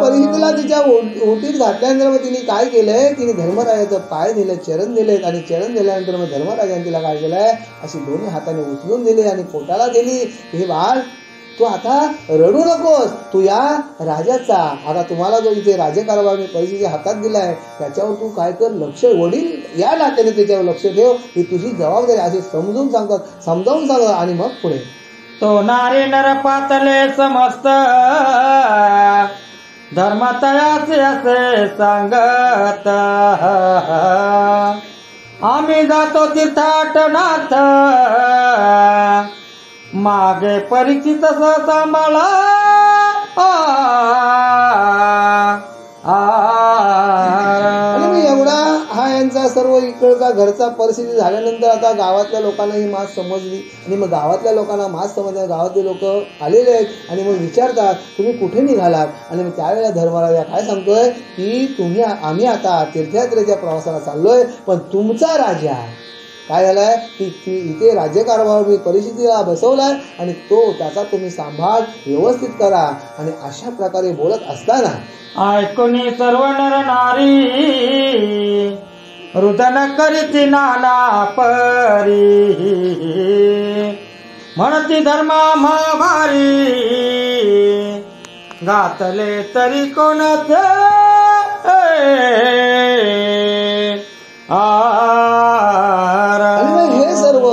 परिस्थितीला तिच्या ओटीत घातल्यानंतर मग तिने काय केलंय, तिने धर्मराजाचं पाय दिले, चरण दिलेत आणि चरण दिल्यानंतर मग धर्मराजाने तिला काय केलंय, अशी दोन्ही हाताने उचलून दिले आणि पोटाला दिली. हे बाळ तू आता रडू नकोस, तू या राजाचा आता तुम्हाला जो इथे राज्यकारभार मी परिस्थिती हातात दिलाय त्याच्यावर तू काय कर, लक्ष वडील या नात्याने त्याच्यावर लक्ष ठेव, ही तुझी जबाबदारी असे समजावून सांगतात. आणि मग पुढे तो नारी नर पातले समस्त धर्मतयाचे असे सांगत, आम्ही जातो तीर्थाटनाथ मागे परीक्षित सांभाळा. एवढा हा यांचा सर्व इकडचा घरचा परिस्थिती झाल्यानंतर आता गावातल्या लोकांना ही मास समजली आणि मग गावातल्या लोकांना मास समजल्या, गावातले लोक आलेले आहेत आणि मग विचारतात तुम्ही कुठे निघालात. आणि मग त्यावेळेला धर्मराजा काय सांगतोय की आम्ही आता तीर्थयात्रेच्या प्रवासाला चाललोय, पण तुमचा राजा काय झालाय की इथे राज्यकारभार मी परिस्थितीला बसवलाय आणि त्याचा तुम्ही सांभाळ व्यवस्थित करा. आणि अशा प्रकारे बोलत असताना ऐकुनी सर्व नर नारी रुदन करीती नाना परी, म्हणती धर्मा महाभारी घातले तरी कोणते हे सर्व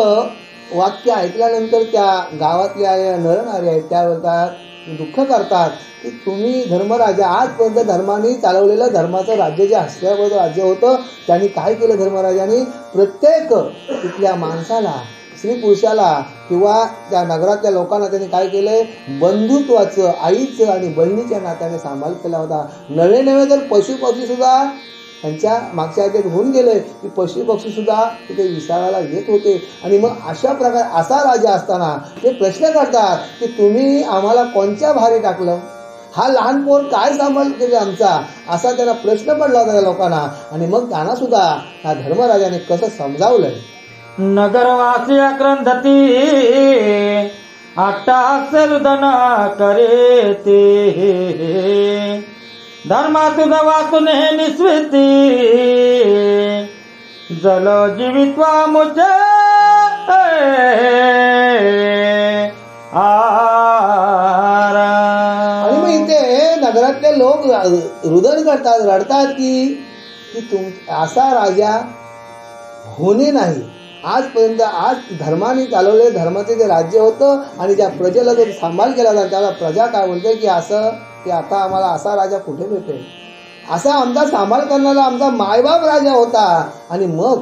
वाक्य ऐकल्यानंतर त्या गावातल्या नरनारी आहेत त्या बोलतात, दुःख करतात की तुम्ही धर्मराजा आजपर्यंत धर्माने चालवलेलं धर्माचं राज्य जे हस्त्याबरोबर राज्य होतं त्यांनी काय केलं, धर्मराजाने प्रत्येक तिथल्या माणसाला स्त्री पुरुषाला किंवा त्या नगरातल्या लोकांना त्यांनी काय केलंय, बंधुत्वाचं, आईचं आणि बहिणीच्या नात्याने सांभाळ केला होता. नवे नवे तर पशु पक्षी सुद्धा त्यांच्या मागच्या आधीत होऊन गेले की पशु पक्षी सुद्धा तिथे विसारायला येत होते. आणि मग अशा प्रकारे असा राजा असताना ते प्रश्न करतात की तुम्ही आम्हाला कोणत्या भारी टाकलं, हा लहान पोर काय सांभाळ केले आमचा, असा त्यांना प्रश्न पडला होता त्या लोकांना. आणि मग त्यांना सुद्धा ह्या धर्मराजाने कसं समजावलंय. नगरवासी क्रंदती अट्टहास्य रुदन करे ते, धर्मातुद वाचुने निस्विती जल जीवित्वा मुचे आरा. आणि मग इथे नगरातले लोक रुदन करतात, रडतात की असा राजा होणे नाही. आजपर्यंत आज धर्माने चालवले, धर्माचे जे राज्य होतं आणि ज्या प्रजेला जो सांभाळ केला होता त्याला प्रजा काय बोलते की असं की आता आम्हाला असा राजा कुठे भेटेल, असा आमचा सांभाळ करणारा आमचा मायबाप राजा होता. आणि मग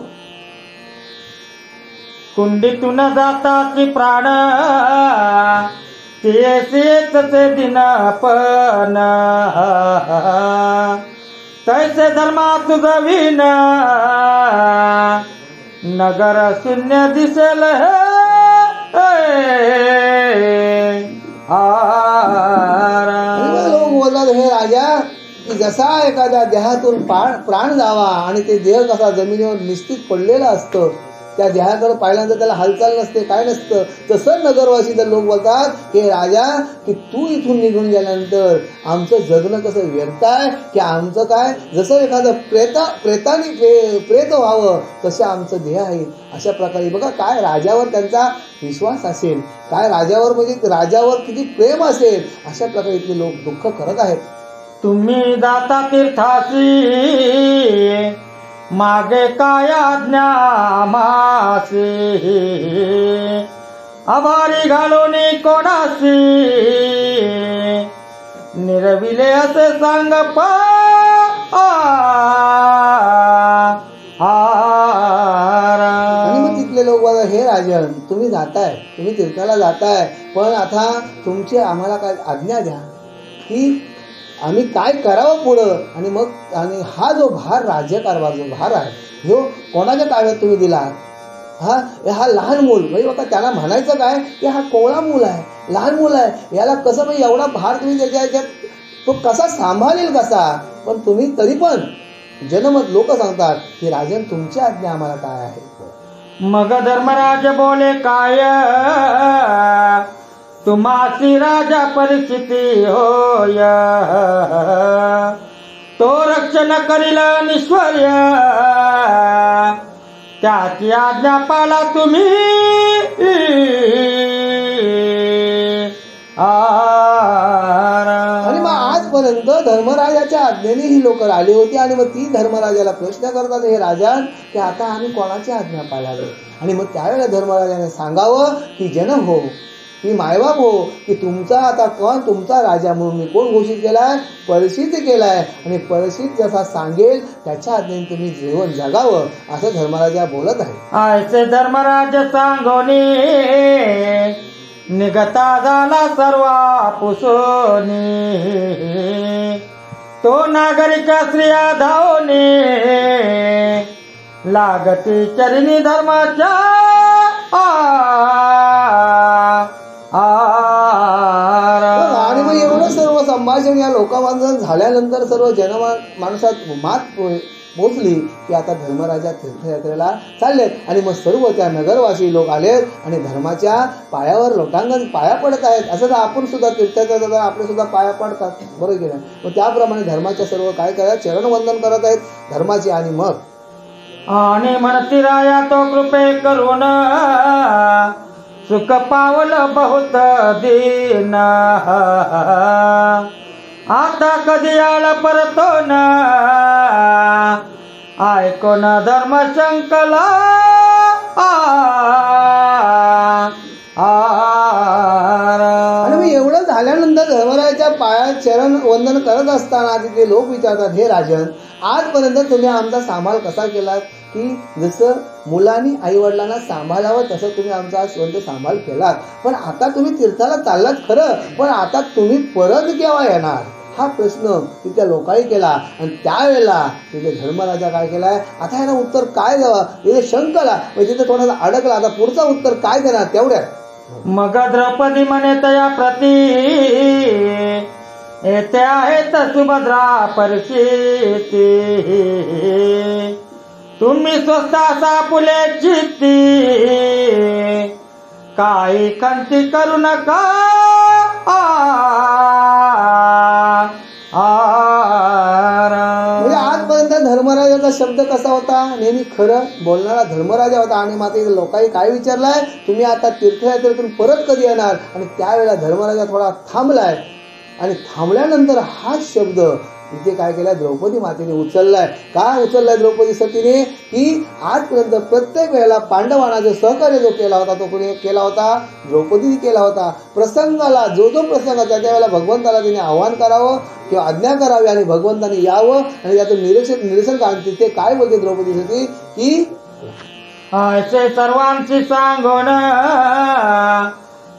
कुंडीतून जाताची प्राण तेच दिन पण, तैसे धर्मा तुझ विन नगर शून्य दिसेल लोक बोलतात हे राजा की जसा एखाद्या देहातून प्राण जावा आणि ते देह कसा जमिनीवर निश्चित पडलेलं असतं, त्या देहाकडे पाहिल्यानंतर त्याला हालचाल नसते, काय नसतं, तसं नगरवासी तर लोक बोलतात हे राजा की तू इथून निघून गेल्यानंतर आमचं जगणं कसं व्यर्थ आहे, की आमचं काय जसं एखादं प्रेताने प्रेत व्हावं तसं आमचं देह आहे. अशा प्रकारे बघा काय राजावर त्यांचा विश्वास असेल, काय राजावर म्हणजे राजावर किती प्रेम असेल, अशा प्रकारे इथले लोक दुःख करत आहेत. तुम्ही जाता तीर्थासी मागे काय आज्ञा मासी, आभारी घालून कोणासी निरविले असे सांग आणि मग तिथले लोक बोलतात हे राजन तुम्ही जाताय, तुम्ही तीर्थाला जाताय, पण आता तुमची आम्हाला काय आज्ञा द्या की आम्ही काय करावं पुढं. आणि मग आणि हा जो भार राज्यकारभार जो भार आहे ह्यो कोणाच्या ताब्यात तुम्ही दिला. हा लहान मूल म्हणजे बघा त्याला म्हणायचं काय की हा कोवळा मूल आहे, लहान मूल आहे, याला कसं म्हणजे एवढा भार तुम्ही त्याच्या ह्याच्यात तो कसा सांभाळेल कसा. पण तुम्ही तरी पण जनमत लोक सांगतात की राजन तुमची आज्ञा आम्हाला काय आहे. मग धर्मराज बोले काय तुम्हासी राजा परिस्थिती होय, तो रक्षण करील निश्वर्य त्याची आज्ञा पाळा तुम्ही आणि मग आजपर्यंत धर्मराजाच्या आज्ञेने ही लोक आली होती. आणि मग ती धर्मराजाला प्रश्न करतात हे राजा की आता आम्ही कोणाची आज्ञा पाळावी. आणि मग त्यावेळेला धर्मराजाने सांगावं की जन हो की मायबाप हो की तुमचा आता कोण तुमचा राजा म्हणून मी कोण घोषित केलाय, परिचित केलाय. आणि परिचित जसा सांगेल त्याच्या आज्ञेने तुम्ही जीवन जगावं असं धर्मराजा बोलत आहे. ऐसे धर्मराज सांगोनी निघता झाला सर्व पुसोनी, तो नागरिक स्त्रिया धावणे लागती चरणी धर्माच्या आणि मग एवढं सर्व संभाषण या लोकमांजन झाल्यानंतर सर्व माणसात मात पोचली की आता धर्मराजा तीर्थयात्रेला चाललेत. आणि मग सर्व त्या नगरवासी लोक आलेत आणि धर्माच्या पायावर लोटांगण पाया पडत आहेत. असं तर आपण सुद्धा तीर्थयात्रेला आपले सुद्धा पाया पडतात, बरोबर की नाही. मग त्याप्रमाणे धर्माच्या सर्व काय करतात चरणवंदन करत आहेत धर्माचे. आणि मग आणि म्हणती राया तो कृपे करून सुख पावल बहुत दिन, आता कधी आला परतो ना ऐकून धर्म शंकला आणि मग एवढं झाल्यानंतर धर्मराजाच्या पायात चरण वंदन करत असताना तिथे लोक विचारतात हे राजन आजपर्यंत तुम्ही आमचा सांभाळ कसा केलात, की जसं मुलांनी आई वडिलांना सांभाळावं तसं तुम्ही आमचा स्वतः सांभाळ केलात, पण आता तुम्ही तीर्थाला चाललात खरं, पण आता तुम्ही परत केव्हा येणार हा प्रश्न तिथल्या लोकांनी केला. आणि त्यावेळेला तिथे धर्मराजा काय केलाय, आता याला उत्तर काय द्यावं, तिथे शंकला म्हणजे तिथे थोडासा अडकला. आता पुढचा उत्तर काय देणार तेवढ्यात मग द्रौपदी म्हणे तया प्रती येथे आहेत सुभद्रा परिस्थिती, तुम्ही स्वस्त असा पुले चित्ती, काही खंती करू नका म्हणजे आजपर्यंत धर्मराजाचा शब्द कसा होता, नेहमी खरं बोलणारा धर्मराजा होता. आणि मात्र इथे लोकांनी काय विचारलाय, तुम्ही आता तीर्थयात्रेतून परत कधी येणार, आणि त्यावेळेला धर्मराजा थोडा थांबलाय. आणि थांबल्यानंतर हाच शब्द इथे काय केलाय, द्रौपदी मातेने उचललाय. काय उचललाय द्रौपदी सतीने, की आजपर्यंत प्रत्येक वेळेला पांडवांना जो सहकार्य जो केला होता तो कोणी केला होता, द्रौपदीने केला होता. प्रसंगाला जो जो प्रसंग त्या त्यावेळेला भगवंताला तिने आव्हान करावं किंवा आज्ञा करावी आणि भगवंताने यावं आणि त्यातून निरसन काढून तिथे काय बोलते द्रौपदी सती, की असे सर्वांची सांगून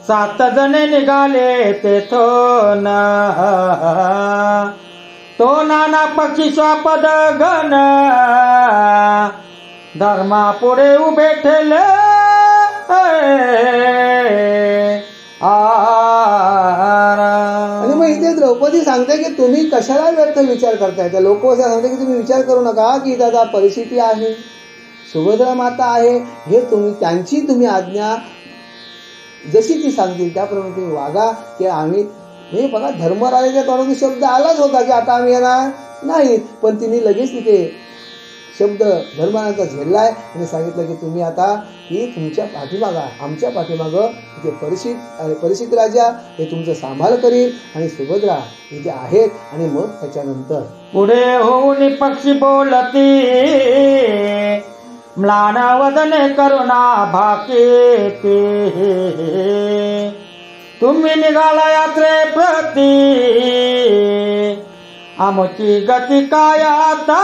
7 जणे निघाले तेथून, तो नाना पक्षी स्वापद गण, धर्मा पुढे उभे ठेले आणि मग इथे द्रौपदी सांगते की तुम्ही कशाला व्यर्थ विचार करताय. त्या लोक असं सांगते की तुम्ही विचार करू नका की त्याचा परिस्थिती आहे, सुभद्रा माता आहे, हे त्यांची तुम्ही आज्ञा जशी ती सांगतील त्याप्रमाणे तुम्ही वागा. की आम्ही हे बघा धर्मराजाच्या तोंडातून शब्द आलाच होता की आता आम्ही येणार नाहीत, पण तिने लगेच तिथे शब्द धर्मराजाचा झेललाय आणि सांगितलं की तुम्ही आता ही तुमच्या पाठीमागा आमच्या पाठीमागं इथे परिचित राजा हे तुमचं सांभाळ करील आणि सुभद्रा इथे आहेत. आणि मग त्याच्यानंतर पुढे होऊन पक्षी बोलती, म्लान वदने करुणा भाकेते, तुम्ही निघाला यात्रे प्रती, आमची गती काय आता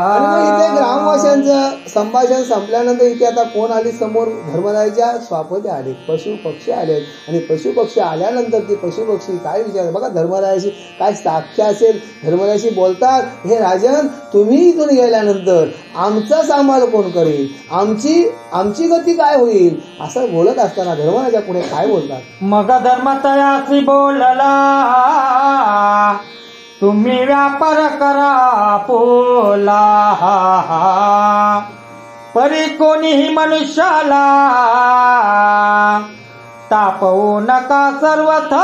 आणि मग इथे ग्रामवाशांचं संभाषण संपल्यानंतर इथे आता कोण आली समोर, धर्मराजाच्या स्वापदे आले, पशु पक्षी आले. आणि पशु पक्षी आल्यानंतर ते पशु पक्षी काय विचारतात बघा, धर्मराजाशी काय साख्य असेल, धर्मराजाशी बोलतात, हे राजन तुम्ही इथून गेल्यानंतर आमचा सांभाळ कोण करेल, आमची गती काय होईल, असं बोलत असताना धर्मराजा पुढे काय बोलतात. मग धर्मतयासी बोलला, तुम्ही व्यापार करा पोला, परी कोणीही मनुष्याला तापवू नका सर्वथा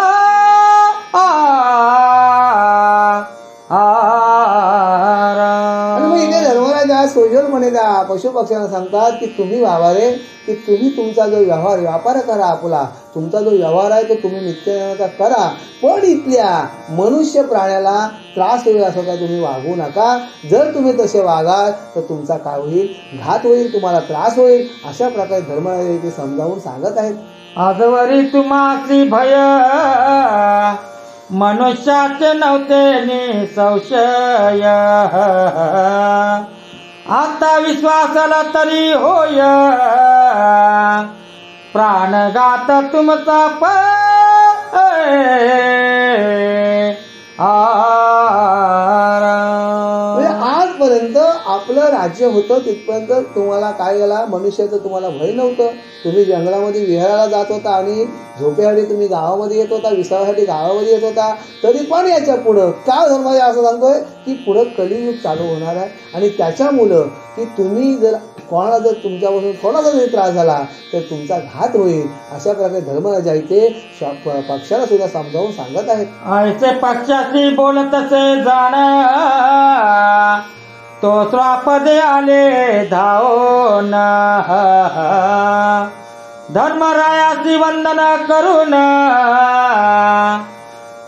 आणि मग इथे धर्मराजा सोजलपणे त्या पशु पक्ष्यांना सांगतात की तुम्ही व्यापारे, की तुम्ही तुमचा जो व्यापार करा, आपला तुमचा जो व्यवहार आहे तो तुम्ही नित्यनेमाचा करा, पण इथल्या मनुष्य प्राण्याला त्रास होईल असं काय तुम्ही वागू नका. जर तुम्ही तसे वागाल तर तुमचा काय होईल, घात होईल, तुम्हाला त्रास होईल. अशा प्रकारे धर्मराजा इथे समजावून सांगत आहेत. आजवरी तुम्हासी भय मनुष्याचे नव्हते निसंशय, आता विश्वासाला तरी होय, प्राणघात तुमचा आजपर्यंत आपलं राज्य होतं तिथपर्यंत तुम्हाला काय झाला, मनुष्याचं तुम्हाला भय नव्हतं. तुम्ही जंगलामध्ये विहाराला जात होता आणि झोपेसाठी तुम्ही गावामध्ये येत होता, विसावासाठी गावामध्ये येत होता. तरी पण याच्या पुढं काय धर्माचे असं सांगतोय की पुढं कलियुग चालू होणार आहे आणि त्याच्यामुळं की तुम्ही जर कोणाला जर तुमच्यापासून थोडासा जरी त्रास झाला तर तुमचा घात होईल. अशा प्रकारे धर्मराजा इथे पक्षाला सुद्धा समजावून सांगत आहेत. ऐसे पक्षाशी बोलतसे जाण, तो श्रापदे आले धावून, धर्मरायासी वंदन करून,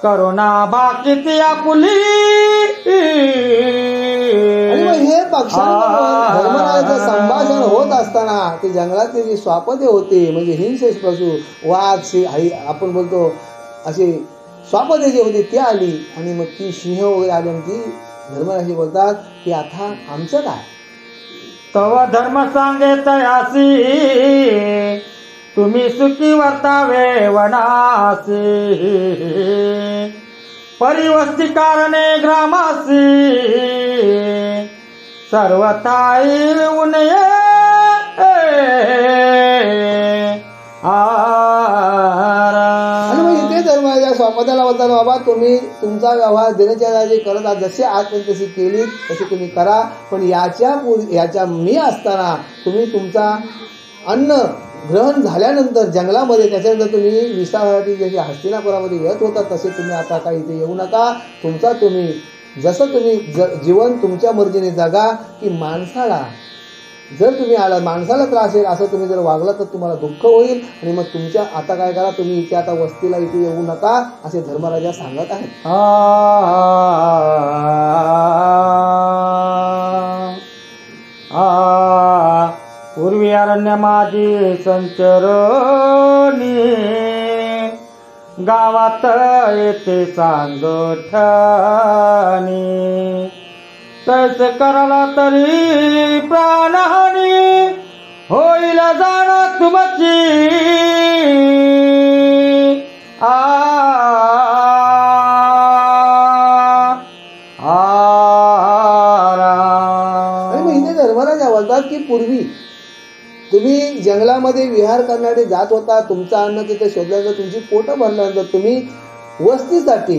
करुणा भाकिती आपुली. आणि मग हे पक्षांबरोबर धर्मराजाचं संभाषण होत असताना ते जंगलातले जे स्वापदे होते म्हणजे हिंसेश पशु, वाघ, आपण बोलतो असे स्वापदे जी होती ती आली आणि मग ती सिंह वगैरे आली आणि ती धर्मराजाशी बोलतात की आता आमचं काय. तव धर्म सांगे तयासी तुम्ही सुखी वर्तावे वनासी परिवस्ती कारणे ग्रामासी सर्वथाई उनये आणि मग इथे धर्मराजा स्वापदाला बोलतात बाबा तुम्ही तुमचा व्यवहार दिनचर्या करत आहात जशी आजपर्यंत तशी केली तशी तुम्ही करा पण याच्या मी असताना तुम्ही तुमचा अन्न ग्रहण झाल्यानंतर जंगलामध्ये त्याच्यानंतर तुम्ही विसाव्यासाठी जशी हस्तिनापुरामध्ये येत होता तसे तुम्ही आता काही इथे येऊ नका. तुमचा तुम्ही जसं तुम्ही जीवन तुमच्या मर्जीने जगा की माणसाला जर तुम्ही आला माणसाला त्रास येईल असं तुम्ही जर वागला तर तुम्हाला दुःख होईल आणि मग तुमच्या आता काय करा तुम्ही इथे आता वस्तीला इथे येऊ नका असे धर्मराजा सांगत आहेत. पूर्वी अरण्य माझी संचरणी गावात येते सांगोठणी तैस कराला तरी प्राणहानी होईल जाण तुमची आणि मग इथे धर्मराजा बोलतात की पूर्वी तुम्ही जंगलामध्ये विहार करण्यासाठी जात होता तुमचं अन्न तिथे शोधल्यानंतर तुमची पोटं भरल्यानंतर तुम्ही वस्तीसाठी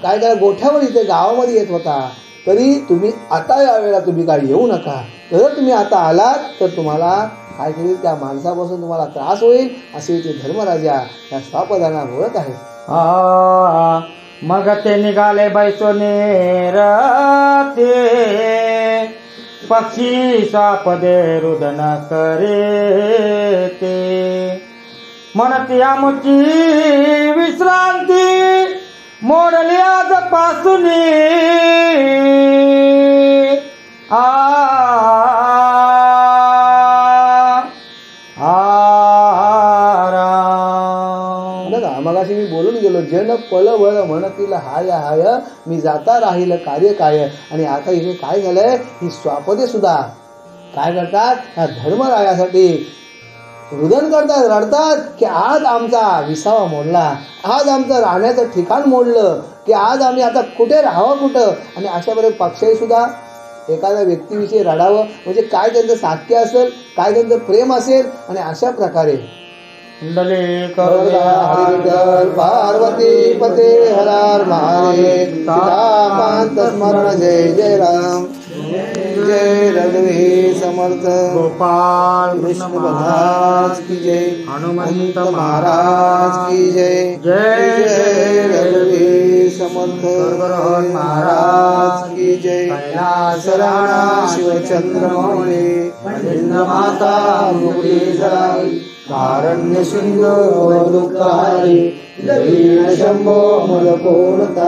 काय करा गोठ्यावर इथे गावामध्ये येत होता तरी तुम्ही आता यावेळेला तुम्ही काय येऊ नका. जर तुम्ही आता आलात तर तुम्हाला काय करेल त्या माणसापासून तुम्हाला त्रास होईल असे ते धर्मराजा या स्वापदांना बोलत आहेत. मग ते निघाले बैसोने रते पक्षी स्वापदे रुदन करे ते म्हणती आमुची विश्रांती मोडली आजपासून मगाशी मी बोलून गेलो जन पळवळ म्हणतील हाय हाय मी जाता राहील कार्य काय. आणि आता इथे काय झालंय ही स्वापदे सुद्धा काय करतात या धर्मरायासाठी रुदन करतात रडतात की आज आमचा विसावा मोडला आज आमचं राहण्याचं ठिकाण मोडलं की आज आम्ही आता कुठे राहावं कुठं. आणि अशा बरे पक्षही सुद्धा एखाद्या व्यक्तीविषयी रडावं म्हणजे काय त्यांचं साक्य असेल काय त्यांचं प्रेम असेल. आणि अशा प्रकारे पार्वती पते हरार महादेव सीताकांत स्मरण जय जय राम जय रघुवीर समर्थ गोपाल कृष्ण महाराज की जय हनुमंत महाराज की जय जय जय रघुवीर समर्थ महाराज की जय कैलासराणा शिवचंद्रमौली माता मुक्ती कारण्य सिंधु दुःखारी शंभो मलकोलता.